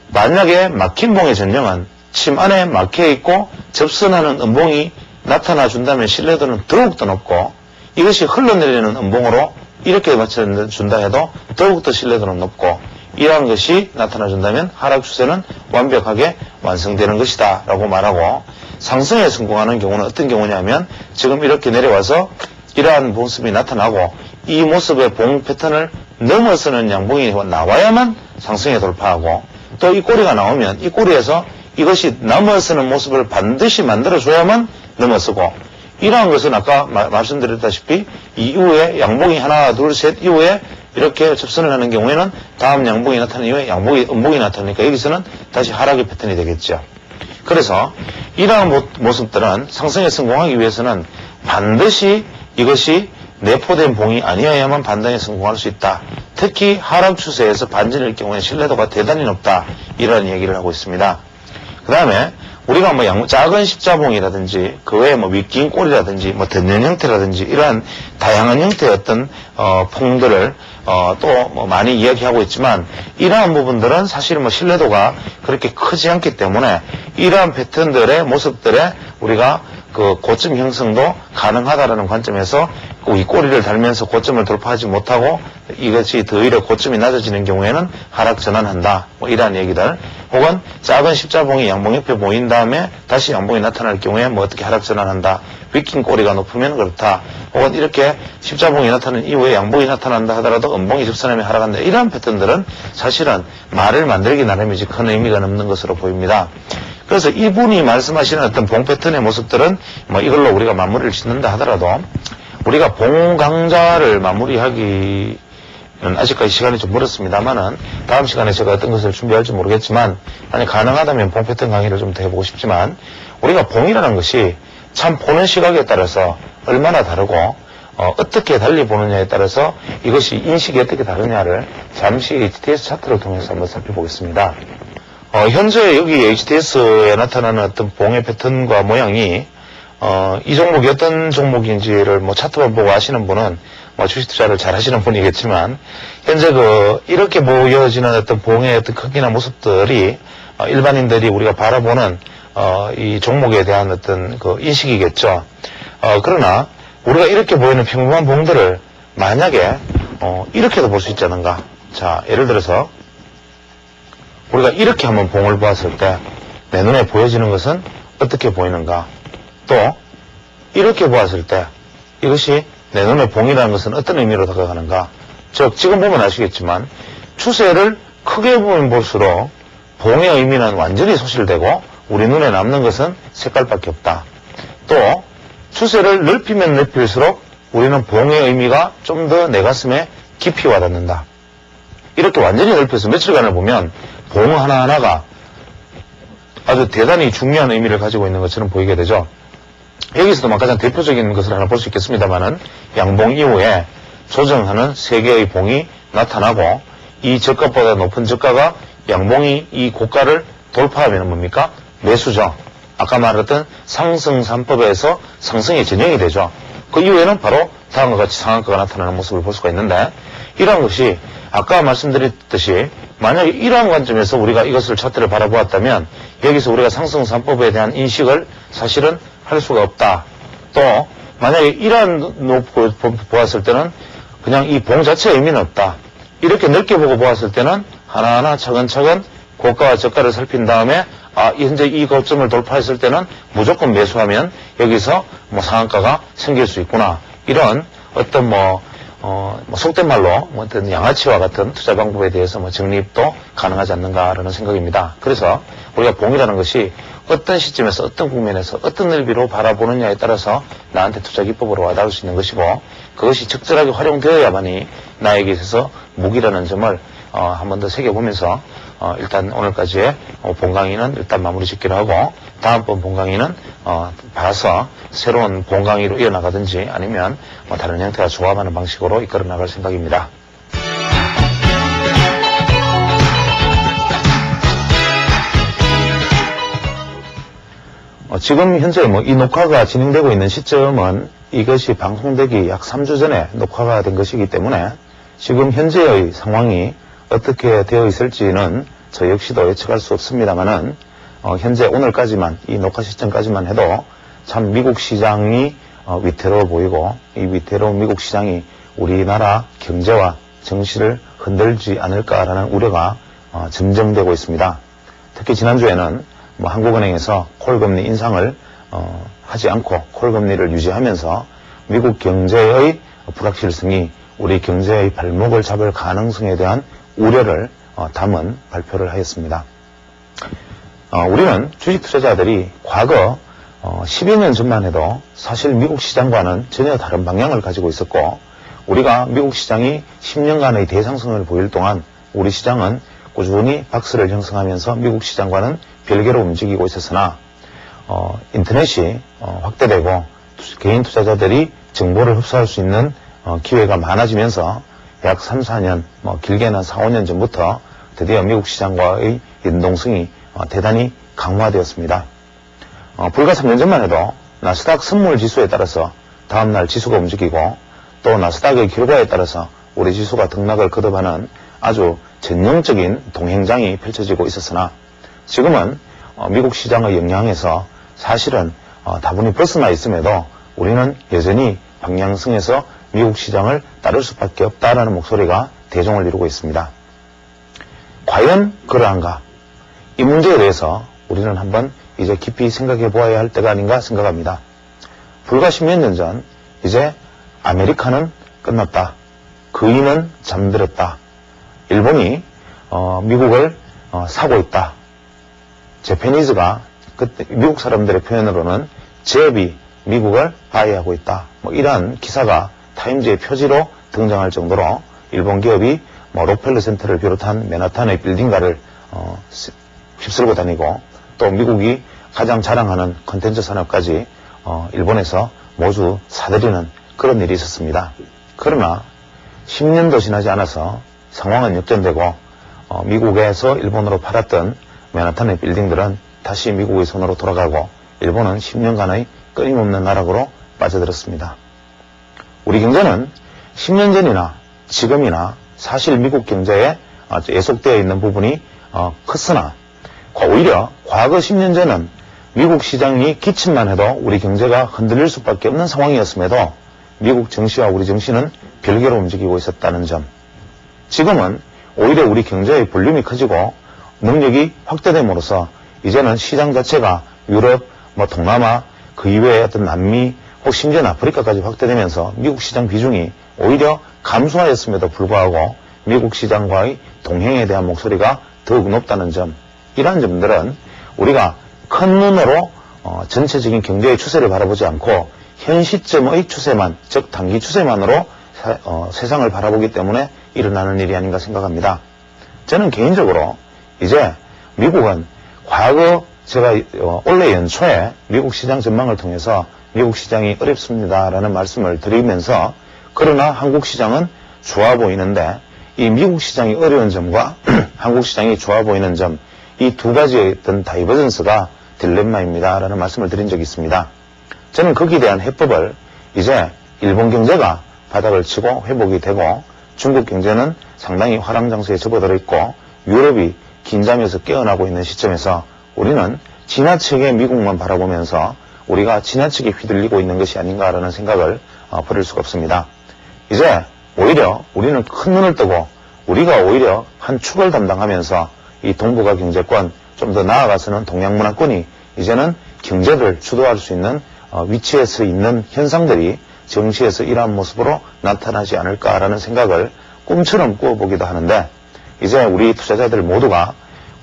만약에 막힌 봉의 전형은 침 안에 막혀 있고 접선하는 음봉이 나타나 준다면 신뢰도는 더욱더 높고 이것이 흘러내리는 음봉으로 이렇게 맞춰준다 해도 더욱더 신뢰도는 높고 이러한 것이 나타나 준다면 하락 추세는 완벽하게 완성되는 것이다 라고 말하고 상승에 성공하는 경우는 어떤 경우냐면 지금 이렇게 내려와서 이러한 모습이 나타나고 이 모습의 봉 패턴을 넘어서는 양봉이 나와야만 상승에 돌파하고 또 이 꼬리가 나오면 이 꼬리에서 이것이 넘어서는 모습을 반드시 만들어줘야만 넘어서고 이러한 것은 아까 말씀드렸다시피 이후에 양봉이 하나 둘 셋 이후에 이렇게 접선을 하는 경우에는 다음 양봉이 나타난 이후에 음봉이 나타나니까 여기서는 다시 하락의 패턴이 되겠죠. 그래서 이러한 모습들은 상승에 성공하기 위해서는 반드시 이것이 내포된 봉이 아니어야만 반등에 성공할 수 있다. 특히 하락 추세에서 반전일 경우에 신뢰도가 대단히 높다. 이런 얘기를 하고 있습니다. 그 다음에 우리가 작은 십자봉이라든지 그 외에 윗긴 꼬리라든지 덧연 형태라든지 이러한 다양한 형태의 어떤 봉들을 또 많이 이야기하고 있지만 이러한 부분들은 사실 신뢰도가 그렇게 크지 않기 때문에 이러한 패턴들의 모습들에 우리가 그 고점 형성도 가능하다라는 관점에서 이 꼬리를 달면서 고점을 돌파하지 못하고 이것이 더 오히려 고점이 낮아지는 경우에는 하락 전환한다. 이러한 얘기들. 혹은 작은 십자봉이 양봉 옆에 모인 다음에 다시 양봉이 나타날 경우에 어떻게 하락 전환한다. 윗긴 꼬리가 높으면 그렇다. 혹은 이렇게 십자봉이 나타난 이후에 양봉이 나타난다 하더라도 음봉이 접선하면 하락한다. 이러한 패턴들은 사실은 말을 만들기 나름이지 큰 의미가 없는 것으로 보입니다. 그래서 이분이 말씀하시는 어떤 봉 패턴의 모습들은 이걸로 우리가 마무리를 짓는다 하더라도 우리가 봉 강좌를 마무리하기는 아직까지 시간이 좀 멀었습니다만은 다음 시간에 제가 어떤 것을 준비할지 모르겠지만 만약 가능하다면 봉 패턴 강의를 좀 더 해보고 싶지만 우리가 봉이라는 것이 참 보는 시각에 따라서 얼마나 다르고 어떻게 달리 보느냐에 따라서 이것이 인식이 어떻게 다르냐를 잠시 HTS 차트를 통해서 한번 살펴보겠습니다. 현재 여기 HTS에 나타나는 어떤 봉의 패턴과 모양이 이 종목이 어떤 종목인지를 차트만 보고 아시는 분은 주식 투자를 잘 하시는 분이겠지만 현재 이렇게 보여지는 어떤 봉의 어떤 크기나 모습들이 일반인들이 우리가 바라보는 이 종목에 대한 어떤 인식이겠죠. 그러나 우리가 이렇게 보이는 평범한 봉들을 만약에 이렇게도 볼 수 있지 않은가. 자, 예를 들어서 우리가 이렇게 한번 봉을 보았을 때 내 눈에 보여지는 것은 어떻게 보이는가. 또 이렇게 보았을 때 이것이 내 눈에 봉이라는 것은 어떤 의미로 다가가는가. 즉 지금 보면 아시겠지만 추세를 크게 보면 볼수록 봉의 의미는 완전히 소실되고 우리 눈에 남는 것은 색깔밖에 없다. 또 추세를 넓히면 넓힐수록 우리는 봉의 의미가 좀 더 내 가슴에 깊이 와닿는다. 이렇게 완전히 넓혀서 며칠간을 보면 봉 하나하나가 아주 대단히 중요한 의미를 가지고 있는 것처럼 보이게 되죠. 여기서도 가장 대표적인 것을 하나 볼 수 있겠습니다만은 양봉 이후에 조정하는 세 개의 봉이 나타나고 이 저가보다 높은 저가가 양봉이 이 고가를 돌파하면 뭡니까? 매수죠. 아까 말했던 상승 3법에서 상승이 전형이 되죠. 그 이후에는 바로 다음과 같이 상한가가 나타나는 모습을 볼 수가 있는데 이러한 것이 아까 말씀드렸듯이 만약에 이러한 관점에서 우리가 이것을 차트를 바라보았다면 여기서 우리가 상승 3법에 대한 인식을 사실은 할 수가 없다. 또 만약에 이러한 놓고 보았을 때는 그냥 이 봉 자체의 의미는 없다. 이렇게 넓게 보고 보았을 때는 하나하나 차근차근 고가와 저가를 살핀 다음에 현재 이 고점을 돌파했을 때는 무조건 매수하면 여기서 상한가가 생길 수 있구나. 이런 어떤 속된 말로 어떤 양아치와 같은 투자 방법에 대해서 정립도 가능하지 않는가라는 생각입니다. 그래서 우리가 봉이라는 것이 어떤 시점에서 어떤 국면에서 어떤 넓이로 바라보느냐에 따라서 나한테 투자 기법으로 와닿을 수 있는 것이고, 그것이 적절하게 활용되어야만이 나에게 있어서 무기라는 점을 한 번 더 새겨보면서 일단 오늘까지의 본 강의는 일단 마무리 짓기로 하고, 다음번 본 강의는 봐서 새로운 본 강의로 이어나가든지 아니면 다른 형태와 조합하는 방식으로 이끌어 나갈 생각입니다. 지금 현재 이 녹화가 진행되고 있는 시점은 이것이 방송되기 약 3주 전에 녹화가 된 것이기 때문에 지금 현재의 상황이 어떻게 되어 있을지는 저 역시도 예측할 수 없습니다만은 현재 오늘까지만, 이 녹화 시점까지만 해도 참 미국 시장이 위태로워 보이고, 이 위태로운 미국 시장이 우리나라 경제와 정시를 흔들지 않을까라는 우려가 점점되고 있습니다. 특히 지난주에는 한국은행에서 콜금리 인상을 하지 않고 콜금리를 유지하면서 미국 경제의 불확실성이 우리 경제의 발목을 잡을 가능성에 대한 우려를 담은 발표를 하였습니다. 우리는 주식 투자자들이 과거 12년 전만 해도 사실 미국 시장과는 전혀 다른 방향을 가지고 있었고, 우리가 미국 시장이 10년간의 대상승을 보일 동안 우리 시장은 꾸준히 박스를 형성하면서 미국 시장과는 별개로 움직이고 있었으나 인터넷이 확대되고 개인 투자자들이 정보를 흡수할 수 있는 기회가 많아지면서 약 3, 4년, 길게는 4, 5년 전부터 드디어 미국 시장과의 연동성이 대단히 강화되었습니다. 불과 3년 전만 해도 나스닥 선물 지수에 따라서 다음날 지수가 움직이고, 또 나스닥의 결과에 따라서 우리 지수가 등락을 거듭하는 아주 전형적인 동행장이 펼쳐지고 있었으나, 지금은 미국 시장의 영향에서 사실은 다분히 벗어나 있음에도 우리는 여전히 방향성에서 미국 시장을 따를 수밖에 없다라는 목소리가 대종을 이루고 있습니다. 과연 그러한가? 이 문제에 대해서 우리는 한번 이제 깊이 생각해 보아야 할 때가 아닌가 생각합니다. 불과 10몇 년 전 이제 아메리카는 끝났다. 그이는 잠들었다. 일본이 미국을 사고 있다. 재패니즈가 그때 미국 사람들의 표현으로는 제비 미국을 바이하고 있다. 이러한 기사가 타임즈의 표지로 등장할 정도로 일본 기업이 록펠러 센터를 비롯한 맨하탄의 빌딩가를 휩쓸고 다니고, 또 미국이 가장 자랑하는 컨텐츠 산업까지 일본에서 모두 사들이는 그런 일이 있었습니다. 그러나 10년도 지나지 않아서 상황은 역전되고 미국에서 일본으로 팔았던 맨하탄의 빌딩들은 다시 미국의 손으로 돌아가고, 일본은 10년간의 끊임없는 나락으로 빠져들었습니다. 우리 경제는 10년 전이나 지금이나 사실 미국 경제에 예속되어 있는 부분이 컸으나, 오히려 과거 10년 전은 미국 시장이 기침만 해도 우리 경제가 흔들릴 수밖에 없는 상황이었음에도 미국 증시와 우리 증시는 별개로 움직이고 있었다는 점, 지금은 오히려 우리 경제의 볼륨이 커지고 능력이 확대됨으로써 이제는 시장 자체가 유럽, 동남아, 그 이외의 어떤 남미, 혹 심지어 아프리카까지 확대되면서 미국 시장 비중이 오히려 감소하였음에도 불구하고 미국 시장과의 동행에 대한 목소리가 더욱 높다는 점, 이러한 점들은 우리가 큰 눈으로 전체적인 경제의 추세를 바라보지 않고 현 시점의 추세만, 즉 단기 추세만으로 세상을 바라보기 때문에 일어나는 일이 아닌가 생각합니다. 저는 개인적으로 이제 미국은 과거 제가 올해 연초에 미국 시장 전망을 통해서 미국 시장이 어렵습니다라는 말씀을 드리면서, 그러나 한국 시장은 좋아 보이는데 이 미국 시장이 어려운 점과 한국 시장이 좋아 보이는 점, 이 두 가지의 어떤 다이버전스가 딜레마입니다라는 말씀을 드린 적이 있습니다. 저는 거기에 대한 해법을 이제 일본 경제가 바닥을 치고 회복이 되고, 중국 경제는 상당히 화랑장세에 접어들어 있고, 유럽이 긴장에서 깨어나고 있는 시점에서 우리는 지나치게 미국만 바라보면서 우리가 지나치게 휘둘리고 있는 것이 아닌가라는 생각을 버릴 수가 없습니다. 이제 오히려 우리는 큰 눈을 뜨고 우리가 오히려 한 축을 담당하면서 이 동북아 경제권, 좀 더 나아가서는 동양문화권이 이제는 경제를 주도할 수 있는 위치에 서 있는 현상들이 정치에서 이러한 모습으로 나타나지 않을까라는 생각을 꿈처럼 꾸어보기도 하는데, 이제 우리 투자자들 모두가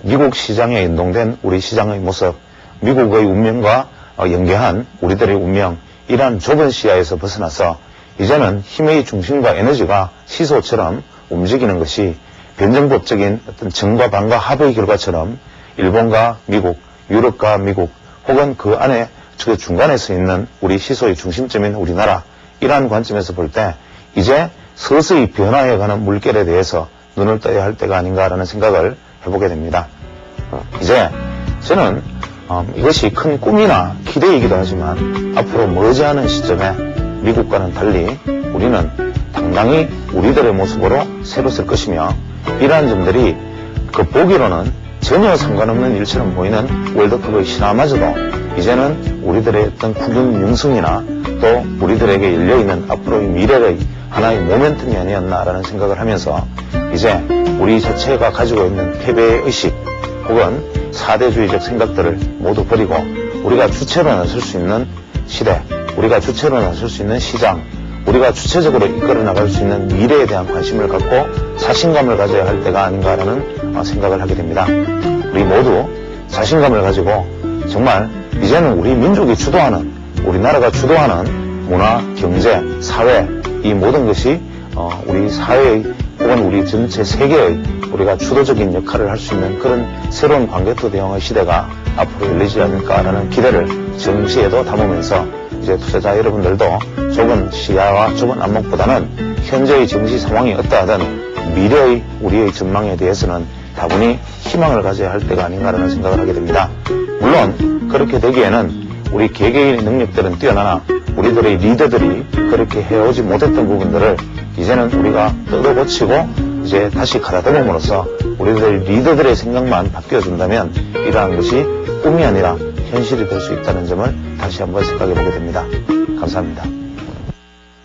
미국 시장에 연동된 우리 시장의 모습, 미국의 운명과 연계한 우리들의 운명, 이러한 좁은 시야에서 벗어나서 이제는 힘의 중심과 에너지가 시소처럼 움직이는 것이 변정법적인 어떤 정과 반과 합의 결과처럼 일본과 미국, 유럽과 미국, 혹은 그 안에 그 중간에 서 있는 우리 시소의 중심점인 우리나라, 이러한 관점에서 볼 때 이제 서서히 변화해가는 물결에 대해서 눈을 떠야 할 때가 아닌가라는 생각을 해보게 됩니다. 이제 저는 이것이 큰 꿈이나 기대이기도 하지만 앞으로 머지않은 시점에 미국과는 달리 우리는 당당히 우리들의 모습으로 새로 설 것이며, 이러한 점들이 그 보기로는 전혀 상관없는 일처럼 보이는 월드컵의 신화마저도 이제는 우리들의 어떤 국영 명성이나 또 우리들에게 열려있는 앞으로의 미래의 하나의 모멘텀이 아니었나라는 생각을 하면서, 이제 우리 자체가 가지고 있는 패배의 의식 혹은 사대주의적 생각들을 모두 버리고 우리가 주체로 나설 수 있는 시대, 우리가 주체로 나설 수 있는 시장, 우리가 주체적으로 이끌어 나갈 수 있는 미래에 대한 관심을 갖고 자신감을 가져야 할 때가 아닌가라는 생각을 하게 됩니다. 우리 모두 자신감을 가지고 정말 이제는 우리 민족이 주도하는, 우리나라가 주도하는 문화, 경제, 사회, 이 모든 것이 우리 사회의 혹은 우리 전체 세계의 우리가 주도적인 역할을 할 수 있는 그런 새로운 광개토 대응의 시대가 앞으로 열리지 않을까라는 기대를 정시에도 담으면서, 이제 투자자 여러분들도 좁은 시야와 좁은 안목보다는 현재의 정치 상황이 어떠하든 미래의 우리의 전망에 대해서는 다분히 희망을 가져야 할 때가 아닌가라는 생각을 하게 됩니다. 물론 그렇게 되기에는 우리 개개인의 능력들은 뛰어나나 우리들의 리더들이 그렇게 해오지 못했던 부분들을 이제는 우리가 뜯어고치고 이제 다시 갈아들임으로써 우리들 리더들의 생각만 바뀌어준다면 이러한 것이 꿈이 아니라 현실이 될 수 있다는 점을 다시 한번 생각해 보게 됩니다. 감사합니다.